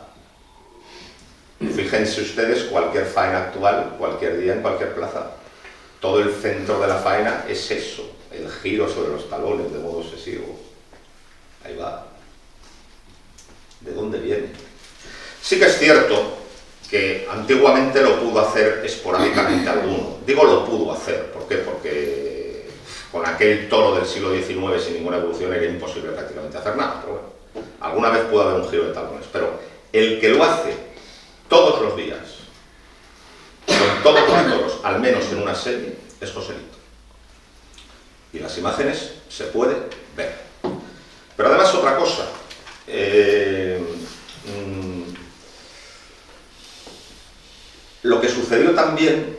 Speaker 3: Fíjense ustedes cualquier faena actual, cualquier día en cualquier plaza. Todo el centro de la faena es eso, el giro sobre los talones de modo obsesivo. Ahí va. ¿De dónde viene? Sí que es cierto que antiguamente lo pudo hacer esporádicamente alguno. Digo lo pudo hacer, ¿por qué? Porque con aquel toro del siglo XIX sin ninguna evolución era imposible prácticamente hacer nada. Pero bueno, alguna vez puede haber un giro de talones, pero el que lo hace todos los días, con todos los toros, al menos en una serie, es Joselito. Y las imágenes se puede ver. Pero además otra cosa, lo que sucedió también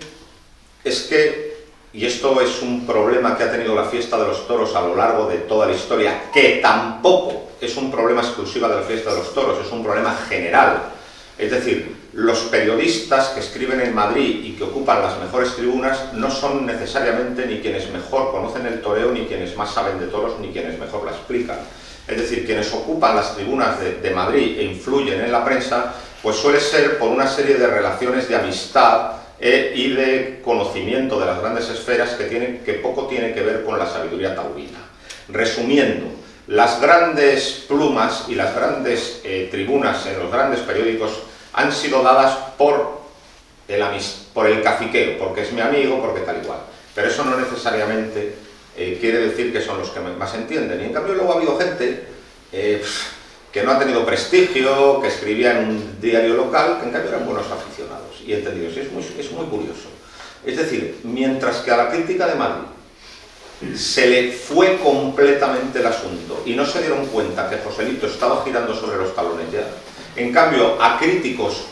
Speaker 3: es que, y esto es un problema que ha tenido la fiesta de los toros a lo largo de toda la historia, que tampoco es un problema exclusivo de la fiesta de los toros, es un problema general. Es decir, los periodistas que escriben en Madrid y que ocupan las mejores tribunas no son necesariamente ni quienes mejor conocen el toreo, ni quienes más saben de toros, ni quienes mejor la explican. Es decir, quienes ocupan las tribunas de Madrid e influyen en la prensa, pues suele ser por una serie de relaciones de amistad y de conocimiento de las grandes esferas que poco tiene que ver con la sabiduría taurina. Resumiendo, las grandes plumas y las grandes tribunas en los grandes periódicos han sido dadas por el caciqueo, porque es mi amigo, porque tal y cual. Pero eso no necesariamente quiere decir que son los que más entienden. Y en cambio luego ha habido gente que no ha tenido prestigio, que escribía en un diario local, que en cambio eran buenos aficionados y entendidos. Y es muy curioso. Es decir, mientras que a la crítica de Madrid se le fue completamente el asunto y no se dieron cuenta que Joselito estaba girando sobre los talones ya, en cambio a críticos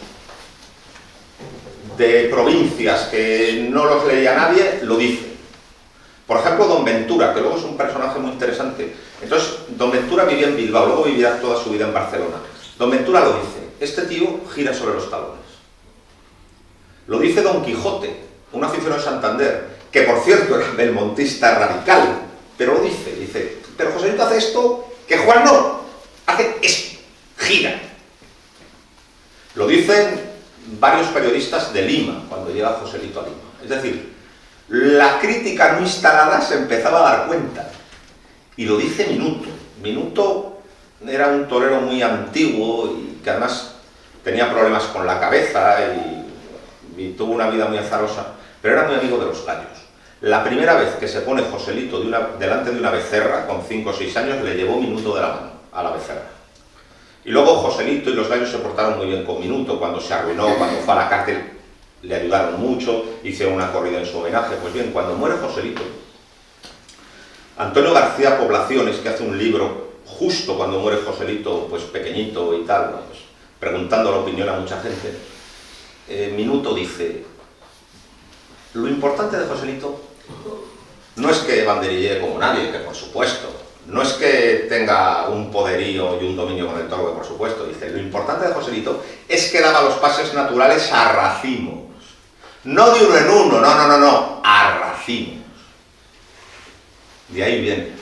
Speaker 3: de provincias que no los leía nadie, lo dicen. Por ejemplo, Don Ventura, que luego es un personaje muy interesante. Entonces, Don Ventura vivía en Bilbao, luego vivirá toda su vida en Barcelona. Don Ventura lo dice, este tío gira sobre los talones. Lo dice Don Quijote, un aficionado de Santander, que por cierto era belmontista radical, pero lo dice, pero Joselito hace esto que Juan no, hace esto, gira. Lo dicen varios periodistas de Lima, cuando llega Joselito a Lima. Es decir, la crítica no instalada se empezaba a dar cuenta, y lo dice Minuto. Minuto era un torero muy antiguo y que además tenía problemas con la cabeza y tuvo una vida muy azarosa, pero era muy amigo de los gallos. La primera vez que se pone Joselito delante de una becerra, con 5 o 6 años, le llevó Minuto de la mano a la becerra. Y luego Joselito y los gallos se portaron muy bien con Minuto, cuando se arruinó, cuando fue a la cárcel, le ayudaron mucho, hicieron una corrida en su homenaje. Pues bien, cuando muere Joselito, Antonio García Poblaciones, que hace un libro justo cuando muere Joselito, pues pequeñito y tal, ¿no? Pues, preguntando la opinión a mucha gente, Minuto dice: lo importante de Joselito no es que banderille como nadie, que por supuesto, no es que tenga un poderío y un dominio con el toro, que por supuesto, dice, lo importante de Joselito es que daba los pases naturales a racimos, no de uno en uno, no, a racimos. De ahí viene.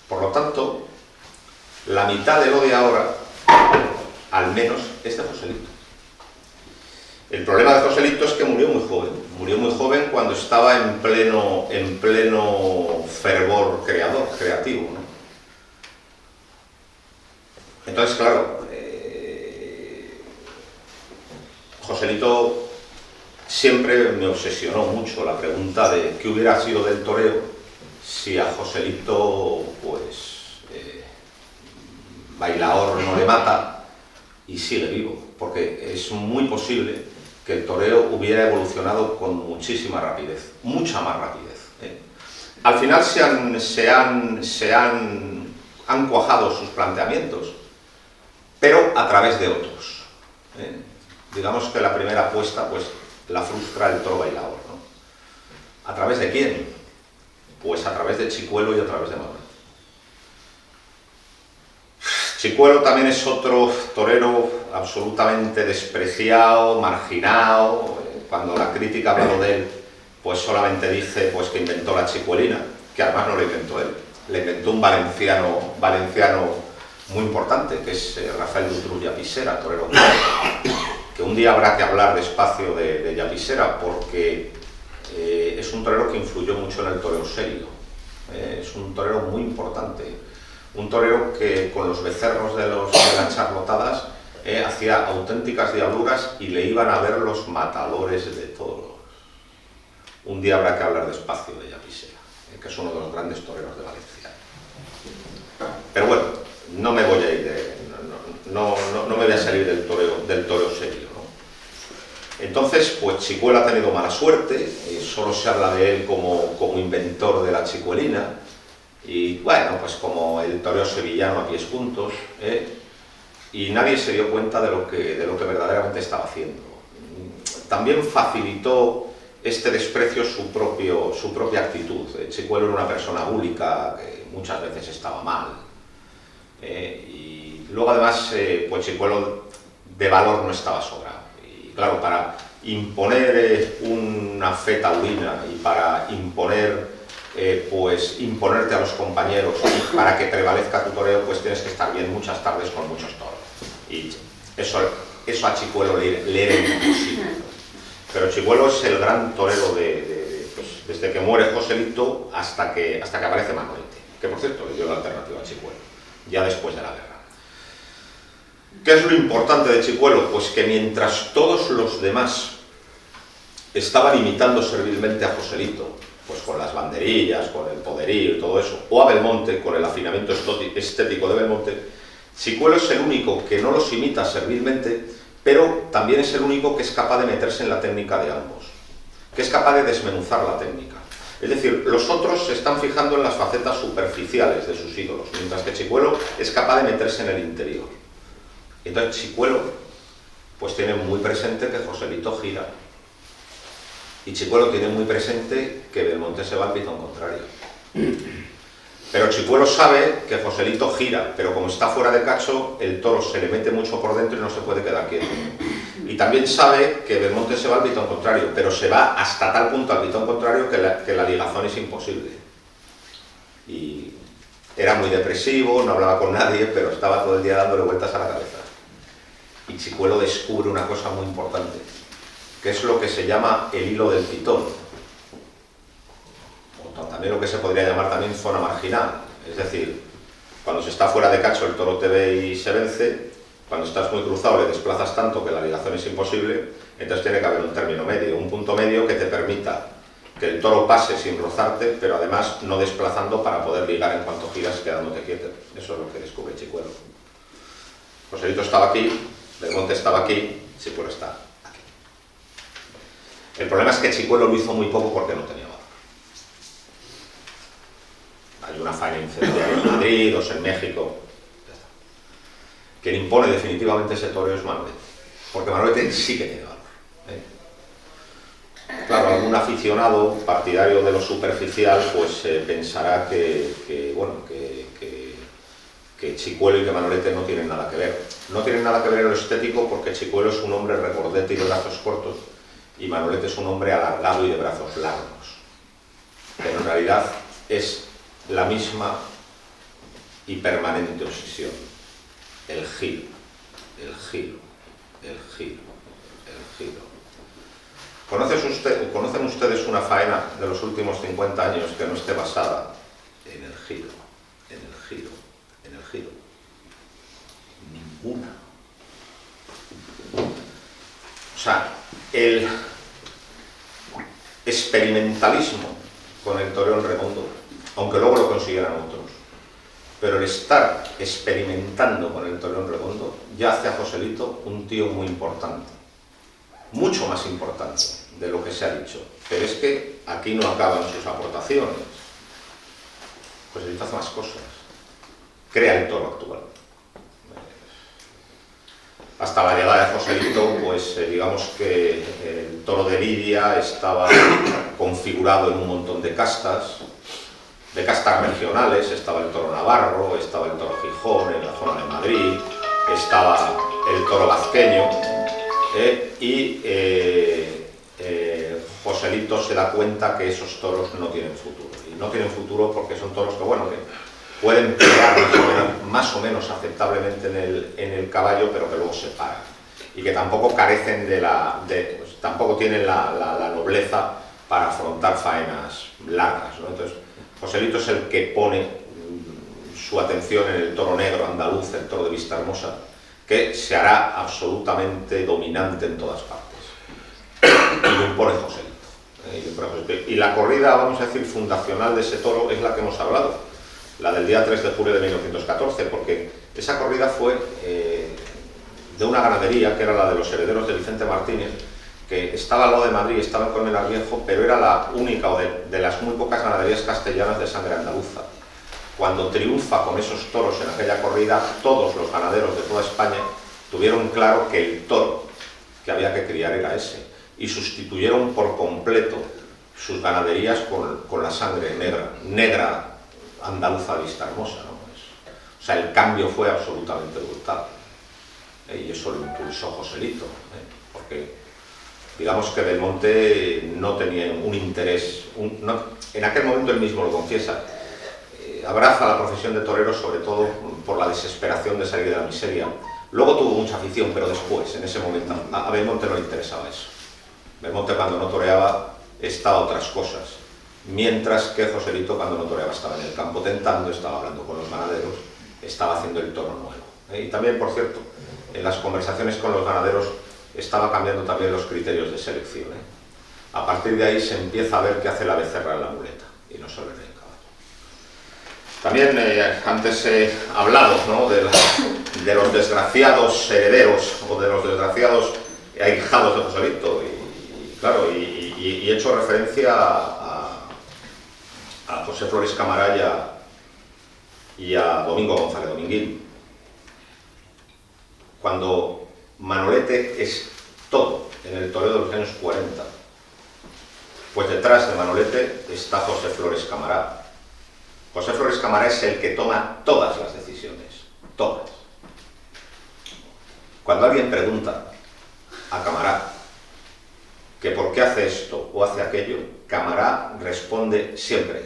Speaker 3: Por lo tanto, la mitad de lo de ahora, al menos, es de Joselito. El problema de Joselito es que murió muy joven cuando estaba en pleno fervor creativo, ¿no? Entonces, claro, Joselito siempre me obsesionó mucho la pregunta de qué hubiera sido del toreo si a Joselito, pues, Bailaor no le mata y sigue vivo, porque es muy posible que el toreo hubiera evolucionado con muchísima rapidez, mucha más rapidez. Al final han cuajado sus planteamientos, pero a través de otros. Digamos que la primera apuesta, pues, la frustra el toro Bailaor, ¿no? ¿A través de quién? Pues a través de Chicuelo y a través de Manuel. Chicuelo también es otro torero absolutamente despreciado, marginado. Cuando la crítica habló de él, pues solamente dice pues, que inventó la chicuelina, que además no la inventó él, la inventó un valenciano muy importante, que es Rafael Dutrú Llapisera, torero que un día habrá que hablar despacio de Llapisera, porque es un torero que influyó mucho en el toreo serio. Es un torero muy importante. Un torero que con los becerros de las charlotadas hacía auténticas diabluras y le iban a ver los matadores de toros. Un día habrá que hablar despacio de Llapisera, que es uno de los grandes toreros de Valencia. Pero bueno, no me voy a ir no me voy a salir del toreo serio, ¿no? Entonces, pues Chicuelo ha tenido mala suerte, solo se habla de él como inventor de la chicuelina. Y bueno, pues como el toreo sevillano a pies juntos, y nadie se dio cuenta de lo que verdaderamente estaba haciendo. También facilitó este desprecio su propia actitud. Chicuelo era una persona búlica que muchas veces estaba mal. Y luego además, pues Chicuelo de valor no estaba sobrado. Y claro, para imponer una fe taurina y para imponerte a los compañeros y para que prevalezca tu toreo, pues tienes que estar bien muchas tardes con muchos toros. Y eso a Chicuelo le era imposible. Pero Chicuelo es el gran torero pues, desde que muere Joselito hasta que aparece Manuelete, que por cierto le dio la alternativa a Chicuelo, ya después de la guerra. ¿Qué es lo importante de Chicuelo? Pues que mientras todos los demás estaban imitando servilmente a Joselito, pues con las banderillas, con el poderío y todo eso, o a Belmonte, con el afinamiento estético de Belmonte, Chicuelo es el único que no los imita servilmente, pero también es el único que es capaz de meterse en la técnica de ambos, que es capaz de desmenuzar la técnica. Es decir, los otros se están fijando en las facetas superficiales de sus ídolos, mientras que Chicuelo es capaz de meterse en el interior. Entonces Chicuelo pues tiene muy presente que Joselito gira, y Chicuelo tiene muy presente que Belmonte se va al pitón contrario. Pero Chicuelo sabe que Joselito gira, pero como está fuera de cacho, el toro se le mete mucho por dentro y no se puede quedar quieto. Y también sabe que Belmonte se va al pitón contrario, pero se va hasta tal punto al pitón contrario que la ligazón es imposible. Y era muy depresivo, no hablaba con nadie, pero estaba todo el día dándole vueltas a la cabeza. Y Chicuelo descubre una cosa muy importante, que es lo que se llama el hilo del pitón, o también lo que se podría llamar también zona marginal. Es decir, cuando se está fuera de cacho el toro te ve y se vence, cuando estás muy cruzado le desplazas tanto que la ligazón es imposible, entonces tiene que haber un término medio, un punto medio que te permita que el toro pase sin rozarte, pero además no desplazando para poder ligar en cuanto giras quedándote quieto. Eso es lo que descubre Chicuelo. Joselito estaba aquí, Belmonte estaba aquí, Chicuelo está aquí. El problema es que Chicuelo lo hizo muy poco porque no tenía valor. Hay una faena incendiaria en Madrid, dos en México. Ya está. Quien impone definitivamente ese toreo es Manolete, porque Manolete sí que tiene valor. Claro, algún aficionado partidario de lo superficial pues pensará que Chicuelo y que Manolete no tienen nada que ver. No tienen nada que ver en lo estético porque Chicuelo es un hombre regordete y de brazos cortos y Manolete es un hombre alargado y de brazos largos. Pero en realidad es la misma y permanente obsesión. El giro, el giro, el giro, el giro. ¿Conocen ustedes una faena de los últimos 50 años que no esté basada en el giro, en el giro, en el giro? Ninguna. O sea, el experimentalismo con el toreo redondo, aunque luego lo consiguieran otros, pero el estar experimentando con el toreo redondo ya hace a Joselito un tío muy importante. Mucho más importante de lo que se ha dicho, pero es que aquí no acaban sus aportaciones. Joselito hace más cosas, crea el toro actual. Hasta la llegada de Joselito, pues digamos que el toro de Lidia estaba configurado en un montón de castas regionales. Estaba el toro navarro, estaba el toro Gijón en la zona de Madrid, estaba el toro vazqueño. Joselito se da cuenta que esos toros no tienen futuro. Y no tienen futuro porque son toros que, bueno, que pueden pegar más o menos aceptablemente en el caballo, pero que luego se paran. Y que tampoco carecen pues, tampoco tienen la nobleza para afrontar faenas largas, ¿no? Entonces, Joselito es el que pone su atención en el toro negro andaluz, el toro de Vistahermosa, que se hará absolutamente dominante en todas partes. Y lo impone Joselito. Y la corrida, vamos a decir, fundacional de ese toro es la que hemos hablado, la del día 3 de julio de 1914, porque esa corrida fue de una ganadería que era la de los herederos de Vicente Martínez, que estaba al lado de Madrid, estaba en Colmenar Viejo, pero era la única o de las muy pocas ganaderías castellanas de sangre andaluza. Cuando triunfa con esos toros en aquella corrida, todos los ganaderos de toda España tuvieron claro que el toro que había que criar era ese, y sustituyeron por completo sus ganaderías con la sangre negra andaluza de Vistahermosa, ¿no? O sea, el cambio fue absolutamente brutal, y eso lo impulsó Joselito, porque digamos que Belmonte no tenía un interés, en aquel momento él mismo lo confiesa, abraza la profesión de torero sobre todo por la desesperación de salir de la miseria. Luego tuvo mucha afición, pero después, en ese momento, a Belmonte no le interesaba eso. Belmonte cuando no toreaba estaba a otras cosas, mientras que Joselito cuando no toreaba estaba en el campo tentando, estaba hablando con los ganaderos, estaba haciendo el toro nuevo. Y también, por cierto, en las conversaciones con los ganaderos estaba cambiando también los criterios de selección. A partir de ahí se empieza a ver qué hace la becerra en la muleta, y no solo en el caballo. También antes he hablado, ¿no?, de los desgraciados herederos o de los desgraciados ahijados de Joselito, y claro, y he hecho referencia a José Flores Camará y a Domingo González Dominguín. Cuando Manolete es todo en el toreo de los años 40, pues detrás de Manolete está José Flores Camará. José Flores Camará es el que toma todas las decisiones, todas. Cuando alguien pregunta a Camará que por qué hace esto o hace aquello, Camará responde siempre: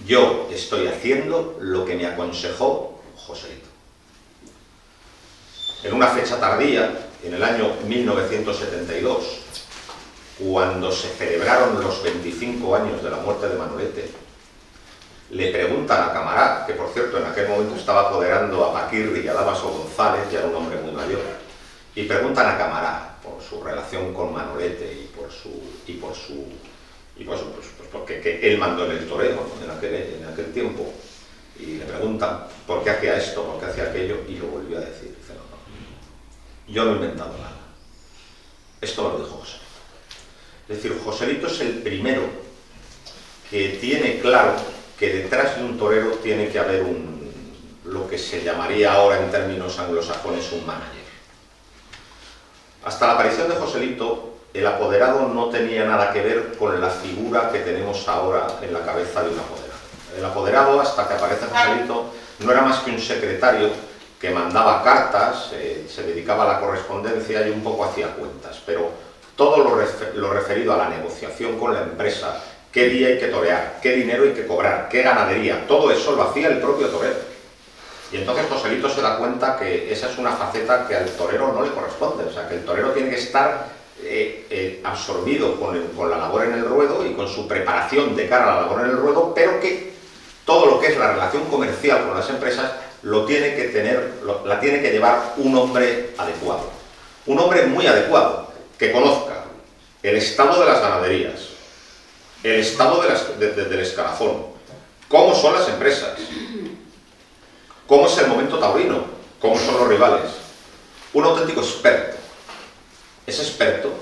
Speaker 3: yo estoy haciendo lo que me aconsejó Joselito. En una fecha tardía, en el año 1972, cuando se celebraron los 25 años de la muerte de Manolete, le preguntan a Camará, que por cierto en aquel momento estaba apoderando a Paquirri y a Dámaso González, ya era un hombre muy mayor, y preguntan a Camará por su relación con Manolete y Y pues porque él mandó en el toreo, ¿no? en aquel tiempo. Y le preguntan por qué hacía esto, por qué hacía aquello, y lo volvió a decir. Dice, no, yo no he inventado nada. Esto me lo dijo Joselito. Es decir, Joselito es el primero que tiene claro que detrás de un torero tiene que haber lo que se llamaría ahora en términos anglosajones un manager. Hasta la aparición de Joselito, el apoderado no tenía nada que ver con la figura que tenemos ahora en la cabeza de un apoderado. El apoderado, hasta que aparece Joselito, no era más que un secretario que mandaba cartas, se dedicaba a la correspondencia y un poco hacía cuentas, pero todo lo referido a la negociación con la empresa, qué día hay que torear, qué dinero hay que cobrar, qué ganadería, todo eso lo hacía el propio torero. Y entonces Joselito se da cuenta que esa es una faceta que al torero no le corresponde, o sea, que el torero tiene que estar absorbido con la labor en el ruedo y con su preparación de cara a la labor en el ruedo, pero que todo lo que es la relación comercial con las empresas la tiene que llevar un hombre adecuado. Un hombre muy adecuado, que conozca el estado de las ganaderías, el estado del escalafón, cómo son las empresas, cómo es el momento taurino, cómo son los rivales. Un auténtico experto. Es experto.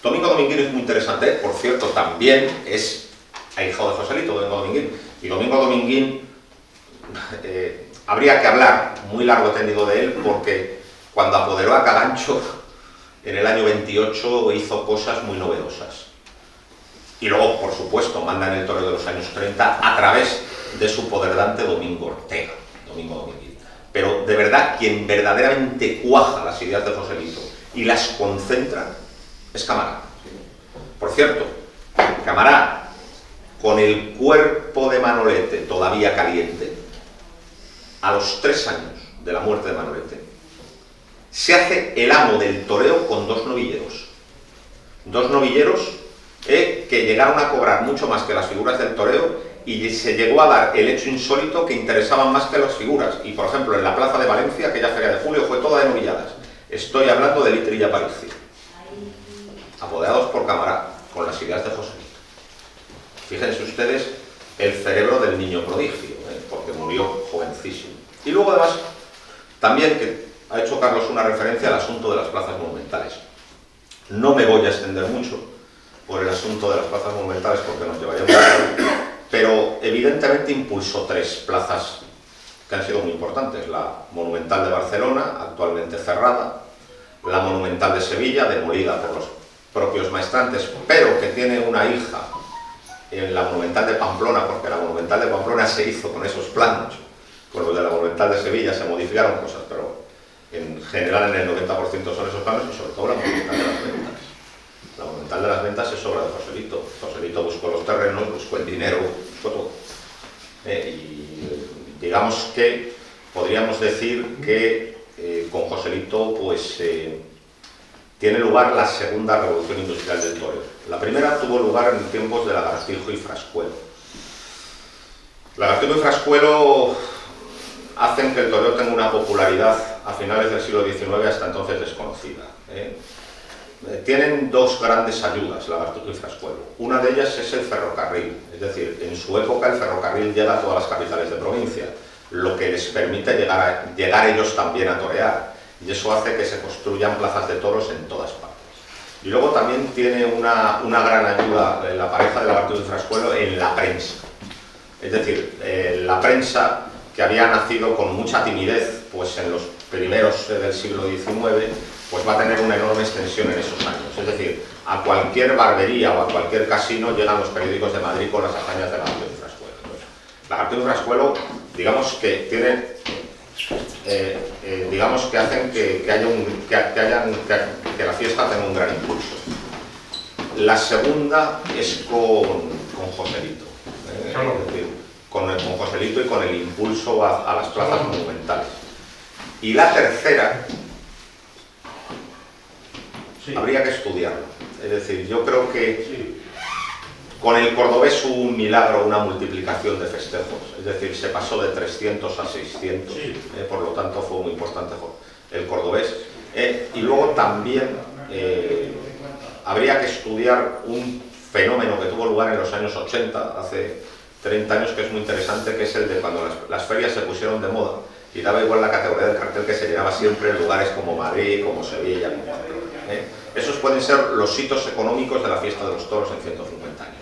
Speaker 3: Domingo Dominguín es muy interesante, por cierto, también es ahijado de Joselito, Domingo Dominguín. Y Domingo Dominguín, habría que hablar muy largo y tendido de él, porque cuando apoderó a Cagancho, en el año 28 hizo cosas muy novedosas. Y luego, por supuesto, manda en el toreo de los años 30 a través de su poderdante Domingo Ortega, Domingo Dominguín. Pero de verdad, quien verdaderamente cuaja las ideas de Joselito y las concentra es Camará. Por cierto, Camará, con el cuerpo de Manolete todavía caliente, a los 3 años de la muerte de Manolete, se hace el amo del toreo con 2 novilleros. 2 novilleros que llegaron a cobrar mucho más que las figuras del toreo, y se llegó a dar el hecho insólito que interesaban más que las figuras. Y por ejemplo, en la plaza de Valencia, aquella feria de julio, fue toda de novilladas. Estoy hablando de Litri y Aparicio, apoderados por Camará, con las ideas de Joselito. Fíjense ustedes el cerebro del niño prodigio, porque murió jovencísimo. Y luego además, también que ha hecho Carlos una referencia al asunto de las plazas monumentales. No me voy a extender mucho por el asunto de las plazas monumentales porque nos llevaría mucho tiempo, pero evidentemente impulsó 3 plazas que han sido muy importantes. La Monumental de Barcelona, actualmente cerrada, la Monumental de Sevilla, demolida por los propios maestrantes, pero que tiene una hija en la Monumental de Pamplona, porque la Monumental de Pamplona se hizo con esos planos, con los de la Monumental de Sevilla se modificaron cosas, pero en general en el 90% son esos planos, y sobre todo la Monumental de las Ventas. La Monumental de las Ventas es obra de Joselito. Joselito buscó los terrenos, buscó el dinero, buscó todo. Y digamos que podríamos decir que con Joselito pues tiene lugar la segunda revolución industrial del toreo. La primera tuvo lugar en tiempos de Lagartijo y Frascuelo. Lagartijo y Frascuelo hacen que el toreo tenga una popularidad a finales del siglo XIX hasta entonces desconocida. Tienen 2 grandes ayudas, Lagartijo y Frascuelo. Una de ellas es el ferrocarril, es decir, en su época el ferrocarril llega a todas las capitales de provincia, lo que les permite llegar ellos también a torear, y eso hace que se construyan plazas de toros en todas partes. Y luego también tiene una gran ayuda la pareja de Lagartijo y Frascuelo en la prensa. Es decir, la prensa, que había nacido con mucha timidez pues en los primeros del siglo XIX, pues va a tener una enorme extensión en esos años. Es decir, a cualquier barbería o a cualquier casino llegan los periódicos de Madrid con las hazañas de Lagartijo y Frascuelo. Lagartijo y Frascuelo, digamos que tienen, digamos que hacen que la fiesta tenga un gran impulso. La segunda es con Joselito, es decir, con Joselito y con el impulso a las plazas monumentales. Y la tercera, sí, habría que estudiarlo. Es decir, yo creo que sí, con el cordobés hubo un milagro, una multiplicación de festejos. Es decir, se pasó de 300 a 600, sí, por lo tanto fue muy importante el cordobés. Y luego también habría que estudiar un fenómeno que tuvo lugar en los años 80, hace 30 años, que es muy interesante, que es el de cuando las ferias se pusieron de moda y daba igual la categoría del cartel, que se llenaba siempre en lugares como Madrid, como Sevilla, como Pamplona. Esos pueden ser los hitos económicos de la fiesta de los toros en 150 años.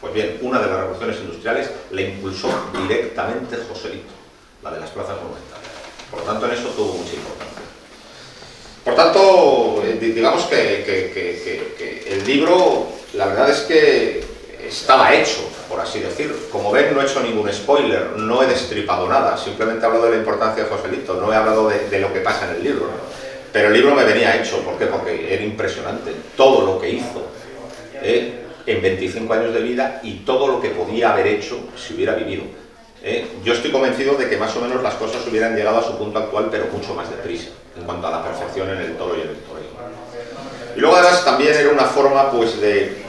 Speaker 3: Pues bien, una de las revoluciones industriales la impulsó directamente Joselito, la de las plazas monumentales. Por lo tanto, en eso tuvo mucha importancia. Por tanto, digamos que el libro, la verdad es que estaba hecho, por así decirlo. Como ven, no he hecho ningún spoiler, no he destripado nada, simplemente he hablado de la importancia de Joselito, no he hablado de lo que pasa en el libro, ¿no? Pero el libro me venía hecho, ¿por qué? Porque era impresionante todo lo que hizo en 25 años de vida y todo lo que podía haber hecho si hubiera vivido. Yo estoy convencido de que más o menos las cosas hubieran llegado a su punto actual, pero mucho más deprisa, en cuanto a la perfección en el toro y en el toreo. Y luego además también era una forma pues de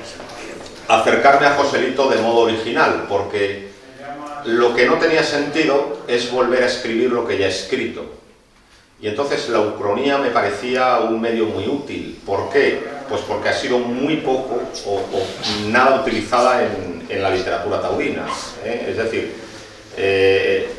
Speaker 3: acercarme a Joselito de modo original, porque lo que no tenía sentido es volver a escribir lo que ya he escrito. Y entonces la ucronía me parecía un medio muy útil. ¿Por qué? Pues porque ha sido muy poco o nada utilizada en la literatura taurina. Es decir,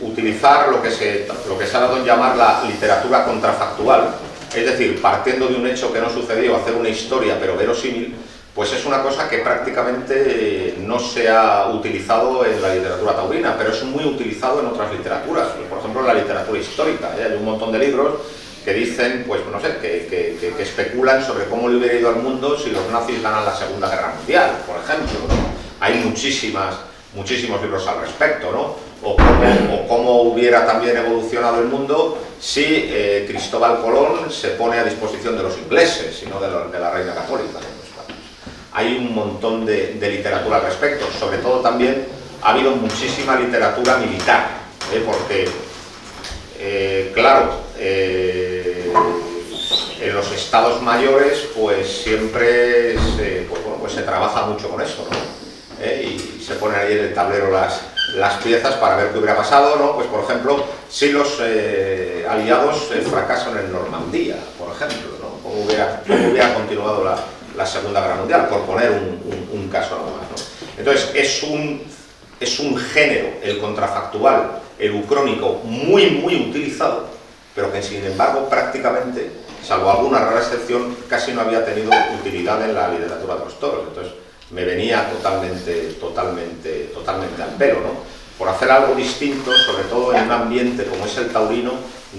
Speaker 3: utilizar lo que se ha dado en llamar la literatura contrafactual, es decir, partiendo de un hecho que no sucedió, hacer una historia pero verosímil, pues es una cosa que prácticamente no se ha utilizado en la literatura taurina, pero es muy utilizado en otras literaturas, por ejemplo en la literatura histórica. Hay un montón de libros que dicen, pues no sé, que especulan sobre cómo le hubiera ido al mundo si los nazis ganan la Segunda Guerra Mundial, por ejemplo, ¿no? Hay muchísimos libros al respecto, ¿no? O cómo hubiera también evolucionado el mundo si Cristóbal Colón se pone a disposición de los ingleses y no de la Reina Católica, ¿no? Hay un montón de literatura al respecto. Sobre todo también ha habido muchísima literatura militar, porque, claro, en los estados mayores pues siempre se trabaja mucho con eso, ¿no? Y se ponen ahí en el tablero las piezas para ver qué hubiera pasado, ¿no? Pues por ejemplo, si los aliados fracasan en Normandía, por ejemplo, ¿no? Cómo hubiera continuado la Segunda Guerra Mundial, por poner un caso nomás, ¿no? Entonces, es un género, el contrafactual, el ucrónico, muy utilizado, pero que sin embargo prácticamente, salvo alguna rara excepción, casi no había tenido utilidad en la literatura de los toros. Entonces, me venía totalmente al pelo, ¿no? Por hacer algo distinto, sobre todo en un ambiente como es el taurino,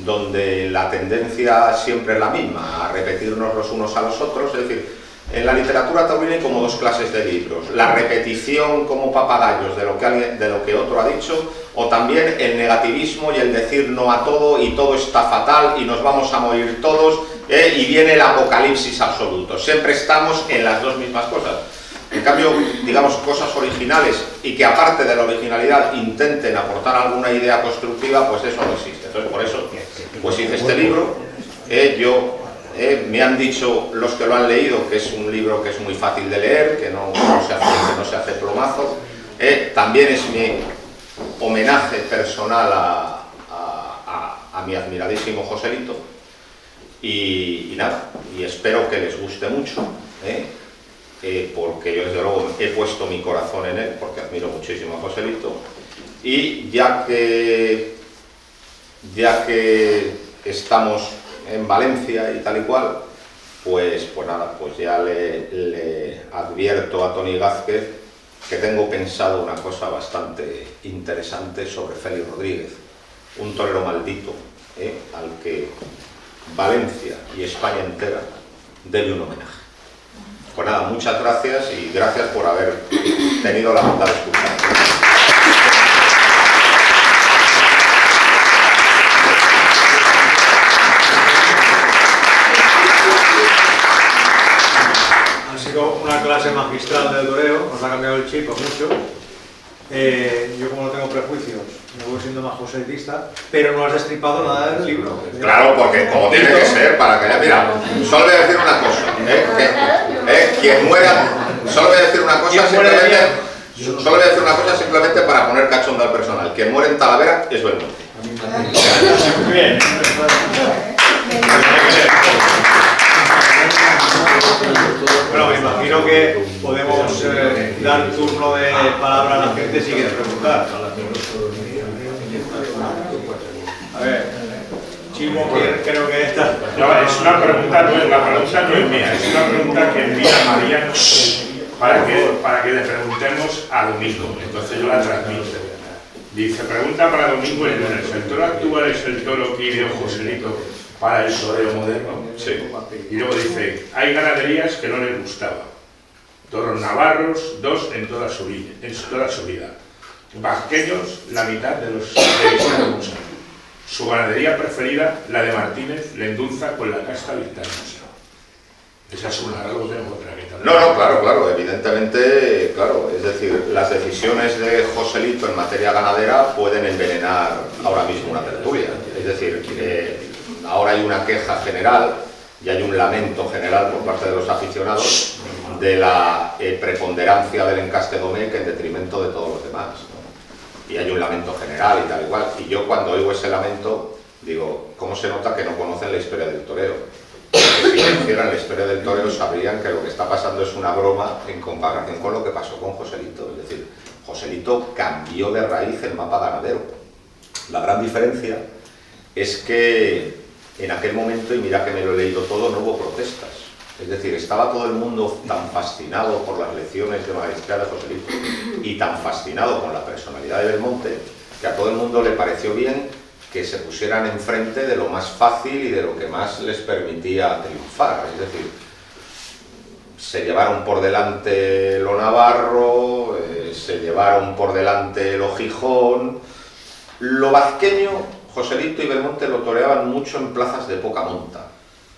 Speaker 3: donde la tendencia siempre es la misma, a repetirnos los unos a los otros. Es decir, en la literatura taurina hay como dos clases de libros: la repetición como papagayos de lo que otro ha dicho, o también el negativismo y el decir no a todo y todo está fatal y nos vamos a morir todos, y viene el apocalipsis absoluto. Siempre estamos en las dos mismas cosas. En cambio, digamos, cosas originales y que aparte de la originalidad intenten aportar alguna idea constructiva, pues eso no existe. Entonces, por eso pues hice este libro. Me han dicho los que lo han leído que es un libro que es muy fácil de leer, que no se hace plomazo. También es mi homenaje personal a mi admiradísimo Joselito. Y nada, y espero que les guste mucho, porque yo desde luego he puesto mi corazón en él, porque admiro muchísimo a Joselito. Y ya que estamos en Valencia y tal y cual, pues nada, pues ya le advierto a Toni Gázquez que tengo pensado una cosa bastante interesante sobre Félix Rodríguez, un torero maldito, al que Valencia y España entera debe un homenaje. Pues nada, muchas gracias y gracias por haber tenido la bondad de escuchar.
Speaker 2: Una clase magistral del toreo, nos ha cambiado el chip mucho. Yo, como no tengo prejuicios, me voy siendo más joselitista, pero no has destripado nada del libro.
Speaker 3: Claro, porque como tiene que ser, para que haya... Mira, solo voy a decir una cosa, quien muera... Solo voy a decir una cosa simplemente para poner cachondo al personal. Quien muere en Talavera es Belmonte.
Speaker 2: Muy bien. Bueno, me imagino que podemos dar turno de palabra a la gente si quiere preguntar. A ver, Chimo, creo que esta...
Speaker 4: No, es una pregunta, no es mía, es una pregunta que envía Mariano para que le preguntemos a Domingo. Entonces yo la transmito. Dice, pregunta para Domingo Linares, ¿el toro actual es el toro que ideó Joselito para el toreo moderno?
Speaker 3: Sí.
Speaker 4: Y luego dice, hay ganaderías que no les gustaba. Toros navarros, 2 en toda su vida. Vasqueños, la mitad de los de Vistahermosa. Su ganadería preferida, la de Martínez, le endulza con la casta Vistahermosa. Esa es una, luego tenemos otra que también.
Speaker 3: No, claro, evidentemente, claro, es decir, las decisiones de Joselito en materia ganadera pueden envenenar ahora mismo una tertulia. Es decir, ahora hay una queja general y hay un lamento general por parte de los aficionados de la preponderancia del encaste Domecq en detrimento de todos los demás, ¿no? Y hay un lamento general y tal igual. Y yo cuando oigo ese lamento digo, ¿cómo se nota que no conocen la historia del toreo? Porque si conocieran la historia del toreo sabrían que lo que está pasando es una broma en comparación con lo que pasó con Joselito. Es decir, Joselito cambió de raíz el mapa ganadero. La gran diferencia es que en aquel momento, y mira que me lo he leído todo, no hubo protestas. Es decir, estaba todo el mundo tan fascinado por las lecciones de maestría de Joselito y tan fascinado con la personalidad de Belmonte que a todo el mundo le pareció bien que se pusieran enfrente de lo más fácil y de lo que más les permitía triunfar. Es decir, se llevaron por delante lo navarro, se llevaron por delante lo Gijón. Lo vasqueño, Joselito y Belmonte lo toreaban mucho en plazas de poca monta,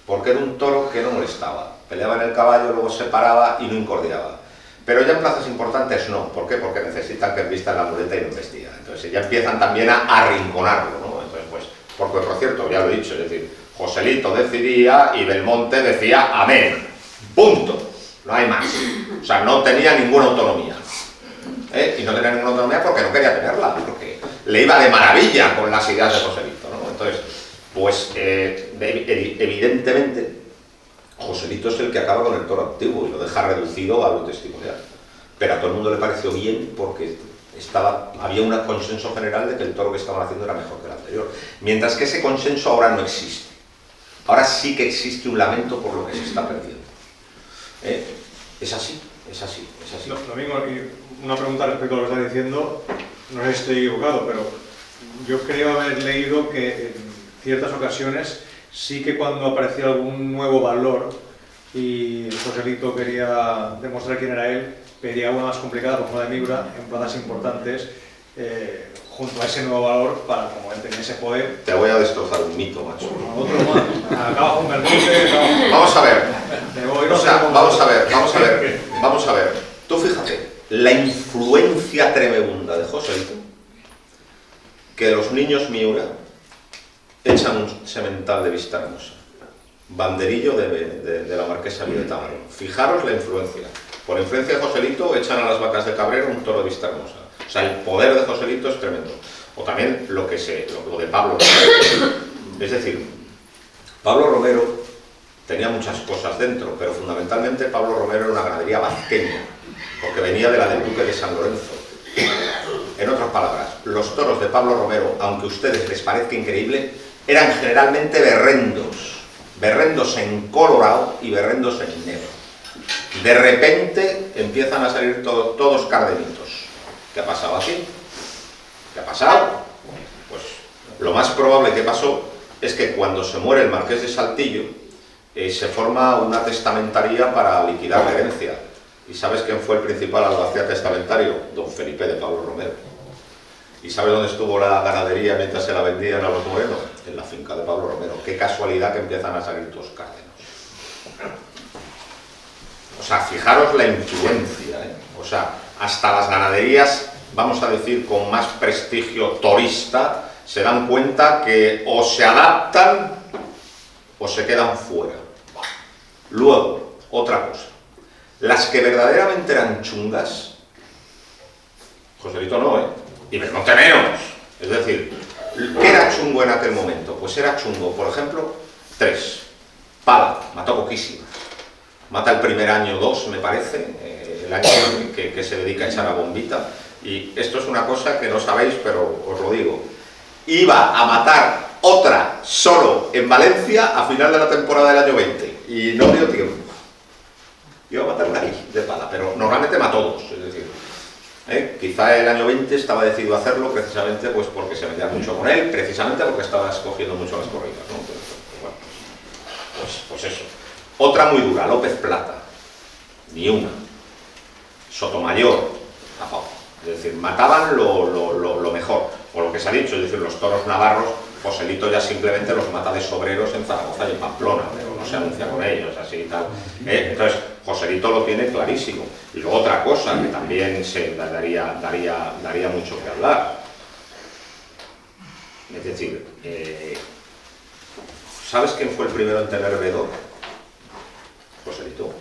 Speaker 3: porque era un toro que no molestaba. Peleaba en el caballo, luego se paraba y no incordiaba. Pero ya en plazas importantes no. ¿Por qué? Porque necesitan que vistan la muleta y no vestida. Entonces ya empiezan también a arrinconarlo, ¿no? Entonces, pues, porque por cierto, ya lo he dicho, es decir, Joselito decidía y Belmonte decía amén. Punto. No hay más. O sea, no tenía ninguna autonomía. Y no tenía ninguna autonomía porque no quería tenerla, porque le iba de maravilla con las ideas de Joselito, ¿no? Entonces, pues, evidentemente, Joselito es el que acaba con el toro antiguo y lo deja reducido a lo testimonial. Pero a todo el mundo le pareció bien porque había un consenso general de que el toro que estaban haciendo era mejor que el anterior. Mientras que ese consenso ahora no existe. Ahora sí que existe un lamento por lo que se está perdiendo. Es así.
Speaker 2: Lo mismo, una pregunta respecto a lo que está diciendo, no sé si estoy equivocado, pero yo creo haber leído que en ciertas ocasiones sí que cuando aparecía algún nuevo valor y Joselito quería demostrar quién era él, pedía una más complicada, como la de Miura, en plazas importantes, junto a ese nuevo valor, para, como él tenía ese poder...
Speaker 3: Te voy a destrozar un mito, macho.
Speaker 2: Otro más. Acaba con Belmonte...
Speaker 3: Vamos a ver. Vamos a ver. Tú fíjate, la influencia tremenda de Joselito, que los niños Miura echan un semental de Vistahermosa, banderillo de la marquesa Vía de Támaro. Fijaros la influencia. Por influencia de Joselito echan a las vacas de Cabrera un toro de Vistahermosa. O sea, el poder de Joselito es tremendo. O también lo de Pablo Romero. Es decir, Pablo Romero tenía muchas cosas dentro, pero fundamentalmente Pablo Romero era una ganadería vasqueña, porque venía de la del Duque de San Lorenzo. En otras palabras, los toros de Pablo Romero, aunque a ustedes les parezca increíble, eran generalmente berrendos en colorado y berrendos en negro. De repente empiezan a salir todos cardenitos. ¿Qué ha pasado aquí? ¿Qué ha pasado? Pues lo más probable que pasó es que cuando se muere el marqués de Saltillo, se forma una testamentaría para liquidar la herencia. ¿Y sabes quién fue el principal alguacil testamentario? Don Felipe de Pablo Romero. ¿Y sabes dónde estuvo la ganadería mientras se la vendían a los morenos? En la finca de Pablo Romero. Qué casualidad que empiezan a salir todos cárdenos. O sea, fijaros la influencia, ¿eh? O sea, hasta las ganaderías, vamos a decir, con más prestigio torista, se dan cuenta que o se adaptan o se quedan fuera. Luego, otra cosa. Las que verdaderamente eran chungas, Joselito no, ¿eh? Y Belmonte menos. Es decir, ¿qué era chungo en aquel momento? Pues era chungo, por ejemplo, 3. Pala, mató poquísimas. Mata el primer año 2, me parece, el año que se dedica a echar a bombita. Y esto es una cosa que no sabéis, pero os lo digo. Iba a matar otra solo en Valencia a final de la temporada del año 20 y no dio tiempo. Iba a matar una aquí, de Pala, pero normalmente mató 2, es decir, quizá el año 20 estaba decidido a hacerlo precisamente pues porque se metía mucho con él, precisamente porque estaba escogiendo mucho las corridas, ¿no? Bueno, pues eso. Otra muy dura, López Plata, ni una. Sotomayor, tampoco. Es decir, mataban lo mejor, o lo que se ha dicho, es decir, los toros navarros, Joselito ya simplemente los mata de sobreros en Zaragoza y en Pamplona, pero no se anuncia con ellos, así y tal. Entonces, Joselito lo tiene clarísimo. Y luego otra cosa que también se daría mucho que hablar. Es decir, ¿sabes quién fue el primero en tener vedor? Joselito.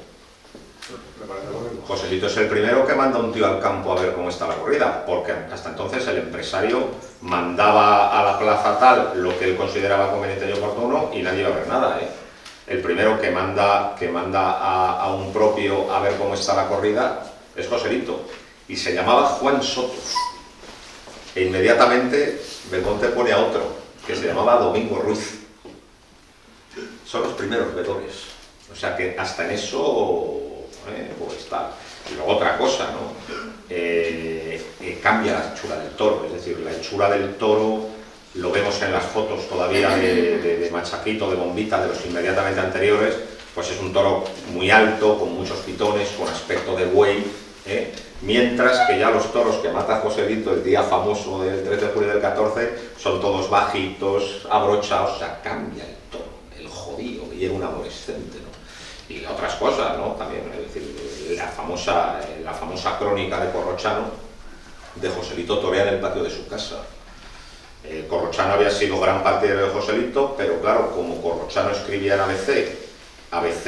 Speaker 3: Joselito es el primero que manda un tío al campo a ver cómo está la corrida, porque hasta entonces el empresario mandaba a la plaza tal lo que él consideraba conveniente y oportuno y nadie iba a ver nada, El primero que manda a un propio a ver cómo está la corrida es Joselito, y se llamaba Juan Soto. E inmediatamente Belmonte pone a otro, que se llamaba Domingo Ruiz. Son los primeros vedores. O sea que hasta en eso pues tal. Y luego otra cosa, ¿no? Cambia la hechura del toro, es decir, la hechura del toro lo vemos en las fotos todavía de Machaquito, de Bombita, de los inmediatamente anteriores, pues es un toro muy alto, con muchos pitones, con aspecto de buey, mientras que ya los toros que mata Joselito el día famoso del 3 de julio del 14 son todos bajitos, abrochados, o sea, cambia el toro, el jodido, y era un adolescente, ¿no? Y otras cosas, ¿no? También, es decir, la famosa crónica de Corrochano, de Joselito torea en el patio de su casa. Corrochano había sido gran partidario de Joselito, pero claro, como Corrochano escribía en ABC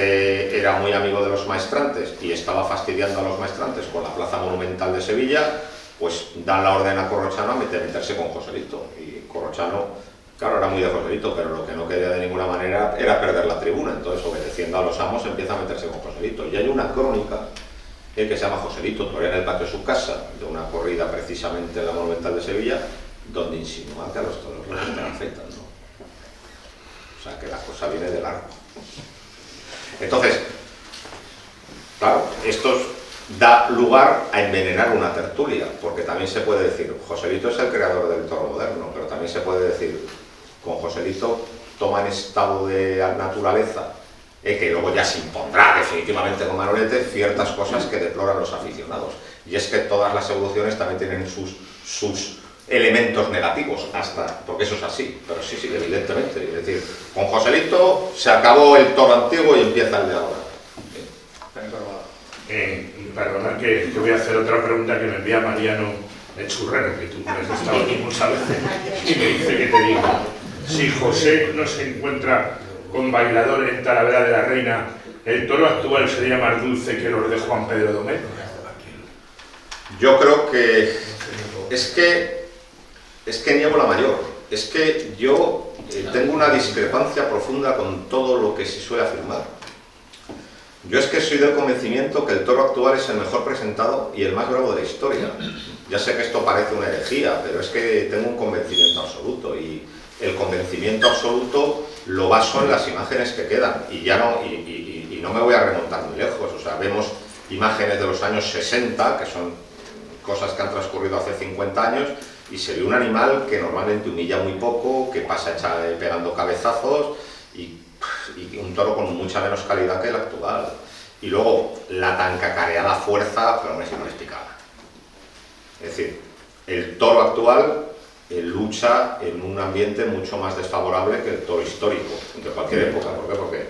Speaker 3: era muy amigo de los maestrantes y estaba fastidiando a los maestrantes con la Plaza Monumental de Sevilla, pues dan la orden a Corrochano a meterse con Joselito. Y Corrochano, claro, era muy de Joselito, pero lo que no quería de ninguna manera era perder la tribuna. Entonces, obedeciendo a los amos, empieza a meterse con Joselito. Y hay una crónica que se llama Joselito torea en el patio de su casa, de una corrida precisamente en la Monumental de Sevilla, donde insinúa que a los toros los están afectando. O sea, que la cosa viene de largo. Entonces, claro, esto da lugar a envenenar una tertulia, porque también se puede decir, Joselito es el creador del toro moderno, pero también se puede decir, con Joselito toma en estado de naturaleza, que luego ya se impondrá definitivamente con Manolete, ciertas cosas que deploran los aficionados. Y es que todas las evoluciones también tienen sus elementos negativos, porque eso es así, pero sí, evidentemente. Es decir, con Joselito se acabó el toro antiguo y empieza el de ahora.
Speaker 4: Perdona que voy a hacer otra pregunta que me envía Mariano Churrero, que tú has estado aquí muchas veces, y me dice que te diga, si José no se encuentra con bailador en Talavera de la Reina, ¿el toro actual sería más dulce que los de Juan Pedro Domé?
Speaker 3: Yo creo que es que niego la mayor. Es que yo tengo una discrepancia profunda con todo lo que se suele afirmar. Yo es que soy del convencimiento que el toro actual es el mejor presentado y el más bravo de la historia. Ya sé que esto parece una herejía, pero es que tengo un convencimiento absoluto, y el convencimiento absoluto lo baso en las imágenes que quedan, y no me voy a remontar muy lejos. O sea, vemos imágenes de los años 60, que son cosas que han transcurrido hace 50 años, y se ve un animal que normalmente humilla muy poco, que pasa pegando cabezazos, y un toro con mucha menos calidad que el actual. Y luego la tan cacareada fuerza, pero hombre, si no les picaba. Es decir, el toro actual lucha en un ambiente mucho más desfavorable que el toro histórico, de cualquier época. ¿Por qué? Porque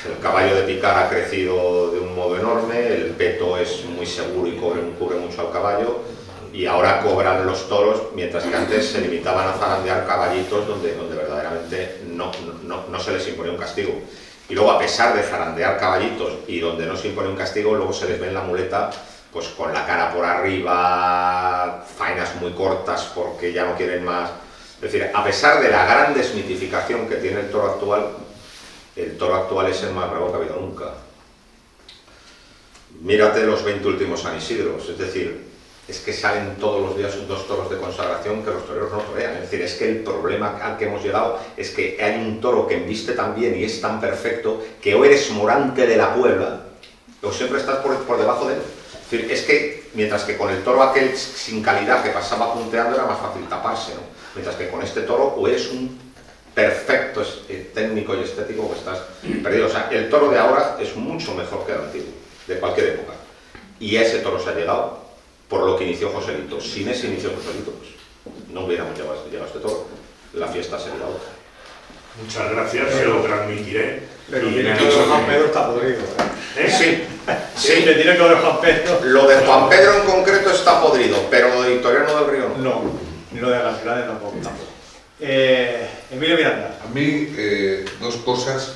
Speaker 3: el caballo de picar ha crecido de un modo enorme, el peto es muy seguro y cubre mucho al caballo, y ahora cobran los toros, mientras que antes se limitaban a zarandear caballitos donde verdaderamente no se les imponía un castigo. Y luego, a pesar de zarandear caballitos y donde no se impone un castigo, luego se les ve en la muleta pues con la cara por arriba, faenas muy cortas porque ya no quieren más. Es decir, a pesar de la gran desmitificación que tiene el toro actual, el toro actual es el más bravo que ha habido nunca. Mírate los 20 últimos San Isidros, es decir, es que salen todos los días 2 toros de consagración que los toreros no torean. Es decir, es que el problema al que hemos llegado es que hay un toro que embiste tan bien y es tan perfecto que o eres Morante de la Puebla o siempre estás por debajo de él. Es decir, es que mientras que con el toro aquel sin calidad que pasaba punteando era más fácil taparse, ¿no? Mientras que con este toro o eres un perfecto técnico y estético o estás perdido. O sea, el toro de ahora es mucho mejor que el antiguo, de cualquier época. Y a ese toro se ha llegado por lo que inició Joselito. Sin ese inicio de Joselito, pues no hubiéramos llegado a este toro. La fiesta sería otra.
Speaker 4: Muchas gracias, se lo transmitiré.
Speaker 2: Pero tiene que ver Juan Pedro está podrido.
Speaker 3: Sí, sí.
Speaker 2: Le tiene que ver Juan Pedro.
Speaker 3: Lo de Juan Pedro en concreto está podrido, pero lo de Victoriano del Río no.
Speaker 2: No, ni lo de Gasgrande tampoco. Emilio Miranda.
Speaker 5: A mí, 2 cosas.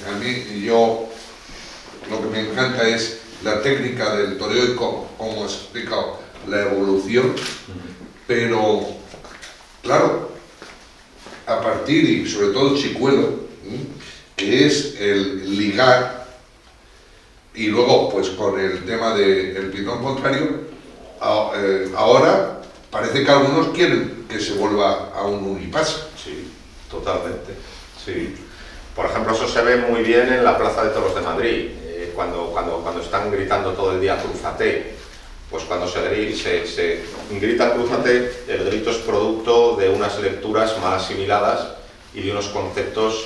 Speaker 5: A mí, yo, lo que me encanta es la técnica del toreo y como has explicado, la evolución, pero, claro, a partir, y sobre todo Chicuelo, que es el ligar, y luego, pues con el tema del pitón contrario, ahora parece que algunos quieren que se vuelva a un unipasa.
Speaker 3: Sí, totalmente. Sí. Por ejemplo, eso se ve muy bien en la Plaza de Toros de Madrid, cuando están gritando todo el día crúzate. Pues cuando se grita crúzate, el grito es producto de unas lecturas mal asimiladas y de unos conceptos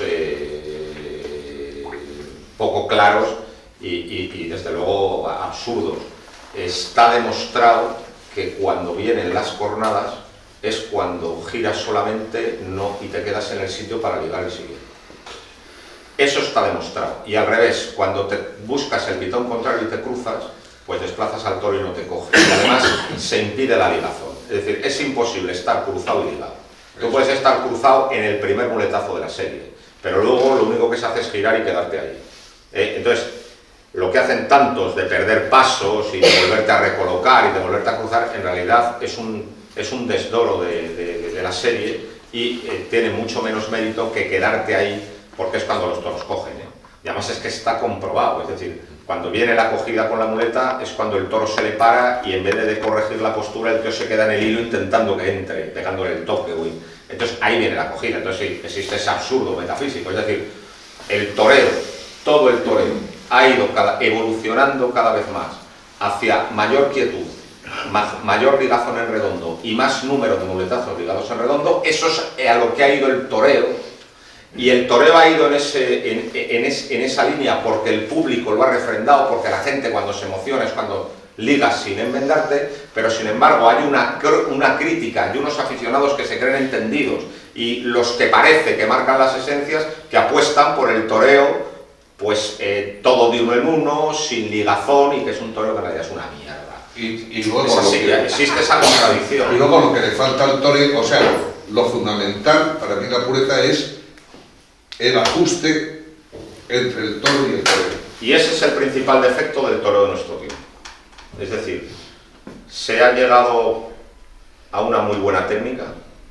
Speaker 3: poco claros y desde luego absurdos. Está demostrado que cuando vienen las cornadas es cuando giras solamente y te quedas en el sitio para ligar el siguiente. Eso está demostrado. Y al revés, cuando te buscas el pitón contrario y te cruzas, pues desplazas al toro y no te coge. Y además se impide la ligazón. Es decir, es imposible estar cruzado y ligado. Tú puedes estar cruzado en el primer muletazo de la serie, pero luego lo único que se hace es girar y quedarte ahí. Entonces, lo que hacen tantos de perder pasos y de volverte a recolocar y de volverte a cruzar, en realidad es un desdoro de la serie y tiene mucho menos mérito que quedarte ahí, porque es cuando los toros cogen. Y además es que está comprobado, es decir, cuando viene la cogida con la muleta es cuando el toro se le para y en vez de corregir la postura el tío se queda en el hilo intentando que entre, pegándole el toque. Entonces ahí viene la cogida, entonces sí, existe ese absurdo metafísico, es decir, el toreo, todo el toreo ha ido evolucionando cada vez más hacia mayor quietud, mayor ligazón en redondo y más número de muletazos ligados en redondo. Eso es a lo que ha ido el toreo. Y el toreo ha ido en esa línea porque el público lo ha refrendado, porque la gente cuando se emociona es cuando ligas sin enmendarte, pero sin embargo hay una crítica y unos aficionados que se creen entendidos y los que parece que marcan las esencias, que apuestan por el toreo, pues todo de uno en uno, sin ligazón, y que es un toreo que en realidad es una mierda.
Speaker 5: Y luego
Speaker 3: es así, existe esa contradicción.
Speaker 5: Y luego lo que le falta al toreo, o sea, lo fundamental para mí la pureza es el ajuste entre el toro y el torero.
Speaker 3: Y ese es el principal defecto del toreo de nuestro tiempo. Es decir, se ha llegado a una muy buena técnica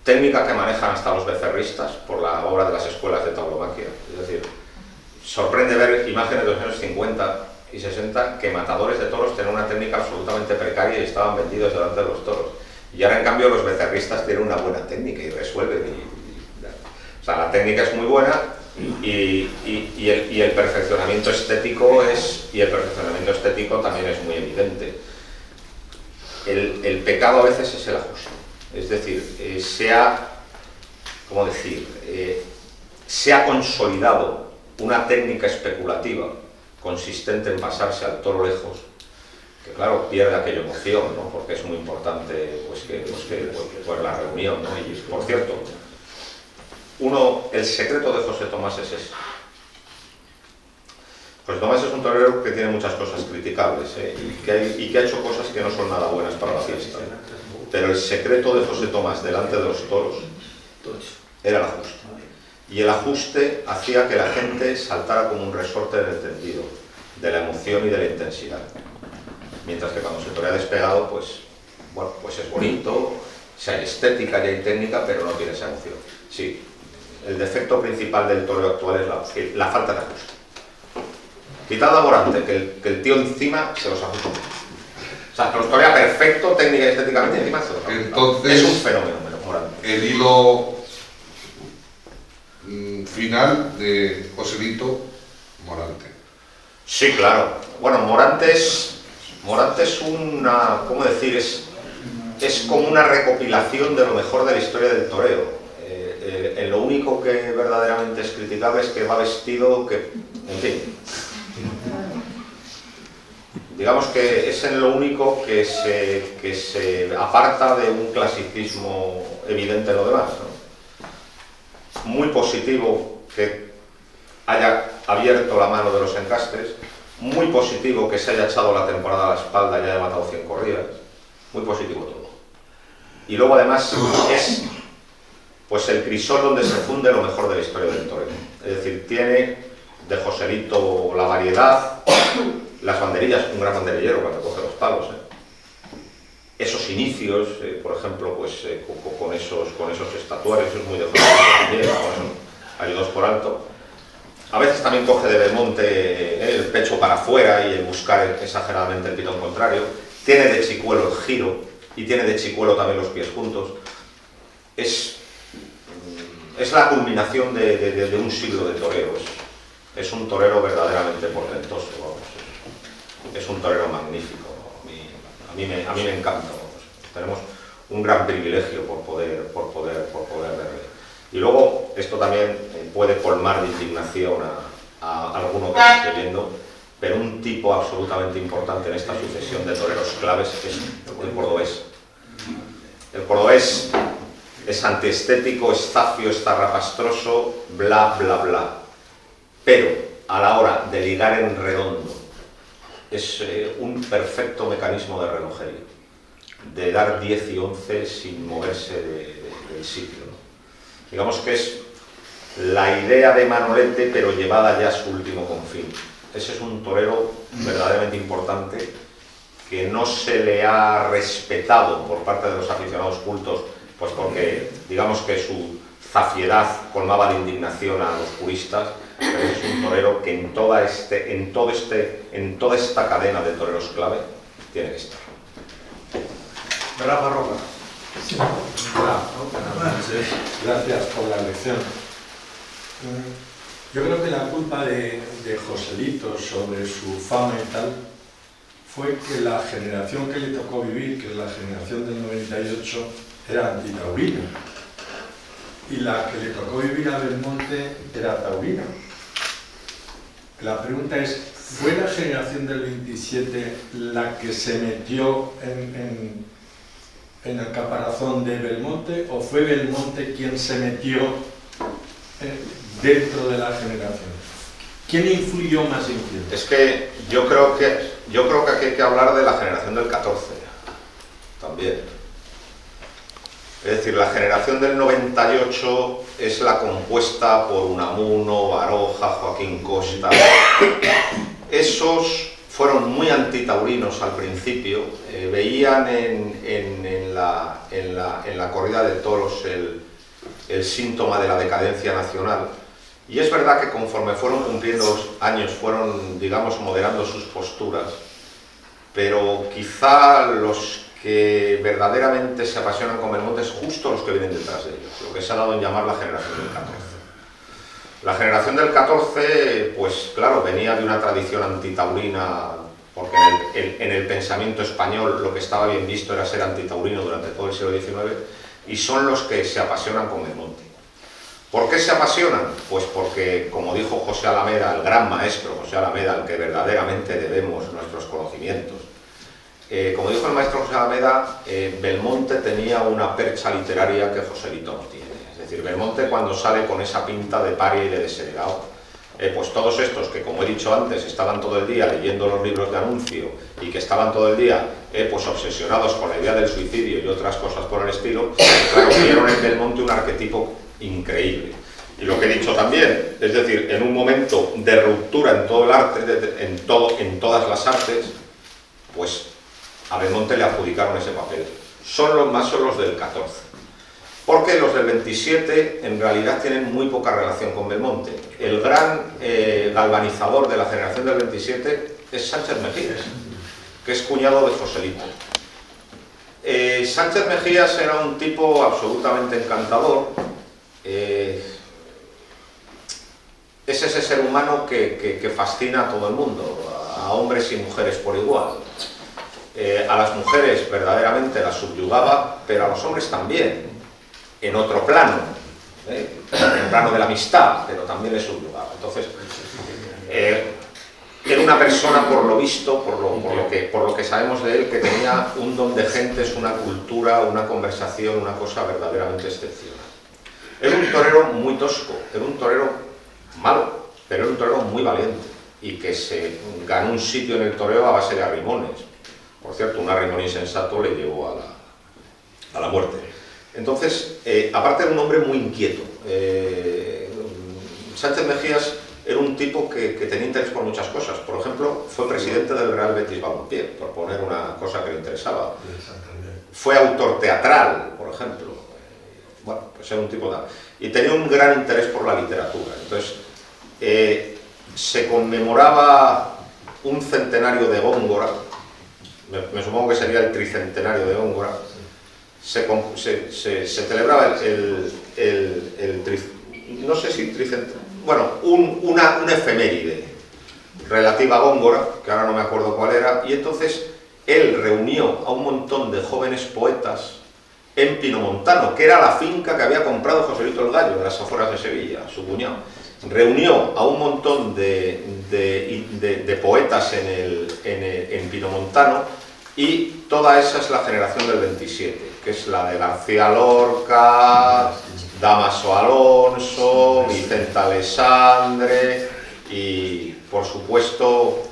Speaker 3: que manejan hasta los becerristas por la obra de las escuelas de tauromaquia. Es decir, sorprende ver imágenes de los años 50 y 60 que matadores de toros tenían una técnica absolutamente precaria y estaban vendidos delante de los toros. Y ahora en cambio los becerristas tienen una buena técnica y resuelven. O sea, la técnica es muy buena y el perfeccionamiento estético también es muy evidente. El pecado a veces es el ajuste. Es decir, se ha consolidado una técnica especulativa consistente en pasarse al toro lejos, que claro, pierde aquella emoción, ¿no? Porque es muy importante pues la reunión, ¿no? Y por cierto, el secreto de José Tomás es ese. José Tomás es un torero que tiene muchas cosas criticables, y que ha hecho cosas que no son nada buenas para la fiesta. Pero el secreto de José Tomás delante de los toros era el ajuste. Y el ajuste hacía que la gente saltara como un resorte del entendido, de la emoción y de la intensidad. Mientras que cuando se torea despegado, pues es bonito, o sea, hay estética y hay técnica, pero no tiene esa emoción. Sí, el defecto principal del toreo actual es la falta de ajuste. Quitad a Morante, que el tío encima se los ajusta. O sea, que los torea perfecto, técnica y estéticamente, y encima se los ajusta.
Speaker 5: Entonces,
Speaker 3: es un fenómeno, Morante.
Speaker 5: El hilo final de Joselito Morante.
Speaker 3: Sí, claro. Bueno, Morante es una, ¿cómo decir? Es como una recopilación de lo mejor de la historia del toreo. En lo único que verdaderamente es criticable es que va vestido que, en fin, digamos que es en lo único que se aparta de un clasicismo evidente en lo demás, ¿no? Muy positivo que haya abierto la mano de los encastes, muy positivo que se haya echado la temporada a la espalda y haya matado 100 corridas, muy positivo todo. Y luego además es pues el crisol donde se funde lo mejor de la historia del toreo. Es decir, tiene de Joselito la variedad, las banderillas, un gran banderillero cuando coge los palos, esos inicios, por ejemplo, pues con esos estatuarios, eso es muy de Joselito también, con esos ayudados por alto. A veces también coge de Belmonte el pecho para afuera y el buscar exageradamente el pitón contrario. Tiene de chicuelo el giro y tiene de chicuelo también los pies juntos. Es la culminación de un siglo de toreo. Es un torero verdaderamente portentoso, vamos. Es un torero magnífico. A mí me encanta. Vamos. Tenemos un gran privilegio por poder verle. Y luego, esto también puede colmar de indignación a alguno que esté viendo, pero un tipo absolutamente importante en esta sucesión de toreros claves es el cordobés. El cordobés es antiestético, es zafio, es zarrapastroso, bla, bla, bla. Pero a la hora de ligar en redondo, es un perfecto mecanismo de relojería, de dar 10 y 11 sin moverse del sitio, ¿no? Digamos que es la idea de Manolete, pero llevada ya a su último confín. Ese es un torero verdaderamente importante que no se le ha respetado por parte de los aficionados cultos, pues porque digamos que su zafiedad colmaba de indignación a los puristas, pero es un torero que en toda esta cadena de toreros clave tiene que estar.
Speaker 2: Rafa Roca.
Speaker 6: Gracias por la lección. Yo creo que la culpa de Joselito sobre su fama y tal fue que la generación que le tocó vivir, que es la generación del 98, era antitaurina. Y la que le tocó vivir a Belmonte era taurina. La pregunta es, ¿fue la generación del 27 la que se metió en el caparazón de Belmonte, o fue Belmonte quien se metió dentro de la generación? ¿Quién influyó más en quién?
Speaker 3: Es que yo creo que aquí hay que hablar de la generación del 14 también. Es decir, la generación del 98 es la compuesta por Unamuno, Baroja, Joaquín Costa. Esos fueron muy antitaurinos al principio, veían en la corrida de toros el síntoma de la decadencia nacional. Y es verdad que conforme fueron cumpliendo los años, fueron, digamos, moderando sus posturas, pero quizá los que verdaderamente se apasionan con Belmonte es justo los que vienen detrás de ellos, lo que se ha dado en llamar la generación del 14. La generación del 14, pues claro, venía de una tradición antitaurina, porque en el pensamiento español lo que estaba bien visto era ser antitaurino durante todo el siglo XIX, y son los que se apasionan con Belmonte. ¿Por qué se apasionan? Pues porque, como dijo José Alameda, el gran maestro José Alameda, al que verdaderamente debemos nuestros conocimientos, como dijo el maestro José Alameda, Belmonte tenía una percha literaria que Joselito no tiene. Es decir, Belmonte, cuando sale con esa pinta de paria y de desheredado, pues todos estos que, como he dicho antes, estaban todo el día leyendo los libros de anuncio y que estaban todo el día pues obsesionados con la idea del suicidio y otras cosas por el estilo, claro, vieron en Belmonte un arquetipo increíble. Y lo que he dicho también, es decir, en un momento de ruptura en todo el arte, en todas las artes, pues a Belmonte le adjudicaron ese papel. Son los del 14. porque los del 27 en realidad tienen muy poca relación con Belmonte. El gran galvanizador de la generación del 27 es Sánchez Mejías, que es cuñado de Joselito. Sánchez Mejías era un tipo absolutamente encantador. Es ese ser humano que fascina a todo el mundo, a hombres y mujeres por igual. A las mujeres verdaderamente las subyugaba, pero a los hombres también, en otro plano, en el plano de la amistad, pero también les subyugaba. Entonces, era una persona, por lo visto, por lo que sabemos de él, que tenía un don de gentes, una cultura, una conversación, una cosa verdaderamente excepcional. Era un torero muy tosco, era un torero malo, pero era un torero muy valiente y que se ganó un sitio en el toreo a base de arrimones. Por cierto, un arrimón insensato le llevó a la muerte. Entonces, aparte era un hombre muy inquieto. Sánchez Mejías era un tipo que tenía interés por muchas cosas. Por ejemplo, fue presidente del Real Betis Balompié, por poner una cosa que le interesaba. Fue autor teatral, por ejemplo. Bueno, pues era un tipo tal. Y tenía un gran interés por la literatura. Entonces, se conmemoraba un centenario de Góngora, me supongo que sería el tricentenario de Góngora. Se celebraba no sé si tricentenario, bueno, una efeméride relativa a Góngora, que ahora no me acuerdo cuál era, y entonces él reunió a un montón de jóvenes poetas en Pinomontano, que era la finca que había comprado Joselito el Gallo, de las afueras de Sevilla, su cuñado. Reunió a un montón de poetas en Pinomontano, y toda esa es la generación del 27, que es la de García Lorca, Damaso Alonso, Vicente Alessandre y, por supuesto,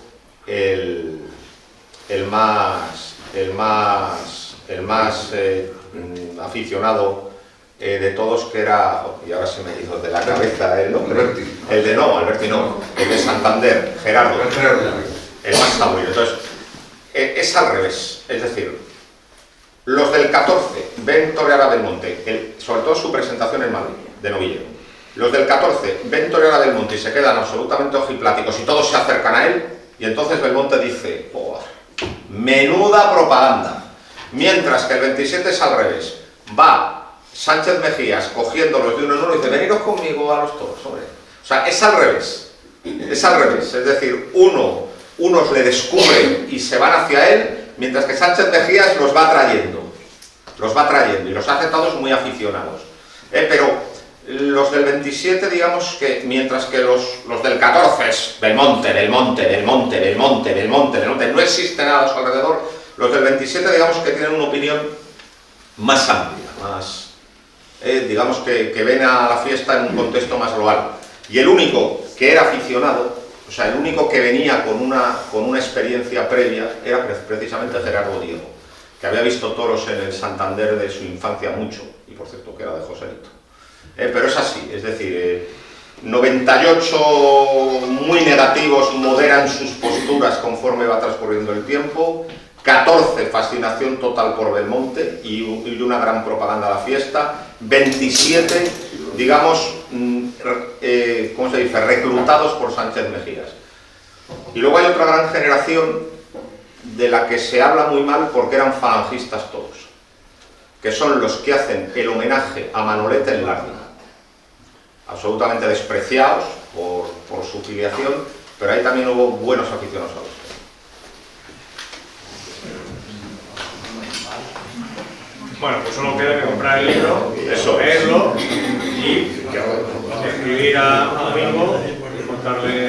Speaker 3: el más aficionado de todos, que era, y ahora se me ha ido de la cabeza el nombre, Alberti no, el de Santander, Gerardo, el más favorito. Entonces, es al revés, es decir, los del 14 ven torear a Belmonte, sobre todo su presentación en Madrid, de novillero. Los del 14 ven torear a Belmonte y se quedan absolutamente ojipláticos y todos se acercan a él, y entonces Belmonte dice, oh, menuda propaganda. Mientras que el 27 es al revés, va Sánchez Mejías cogiéndolos de uno en uno y dice, veniros conmigo a los toros, hombre. O sea, es al revés, es decir, unos le descubren y se van hacia él, mientras que Sánchez Mejías los va trayendo y los hace todos muy aficionados. Pero los del 27, digamos que, mientras que los del 14 es Belmonte, no existe nada a su alrededor, los del 27, digamos que tienen una opinión más amplia, digamos que ven a la fiesta en un contexto más global. Y el único que era aficionado, o sea, el único que venía con una experiencia previa, era precisamente Gerardo Diego, que había visto toros en el Santander de su infancia mucho, y por cierto que era de Joselito. Pero es así, es decir, 98 muy negativos moderan sus posturas conforme va transcurriendo el tiempo, 14 fascinación total por Belmonte y una gran propaganda a la fiesta, 27, digamos, ¿cómo se dice?, reclutados por Sánchez Mejías. Y luego hay otra gran generación de la que se habla muy mal porque eran falangistas todos, que son los que hacen el homenaje a Manolete en Lardi, absolutamente despreciados por su filiación, pero ahí también hubo buenos aficionados a los.
Speaker 2: Bueno, pues solo queda que comprar el libro, leerlo y escribir a Domingo y contarle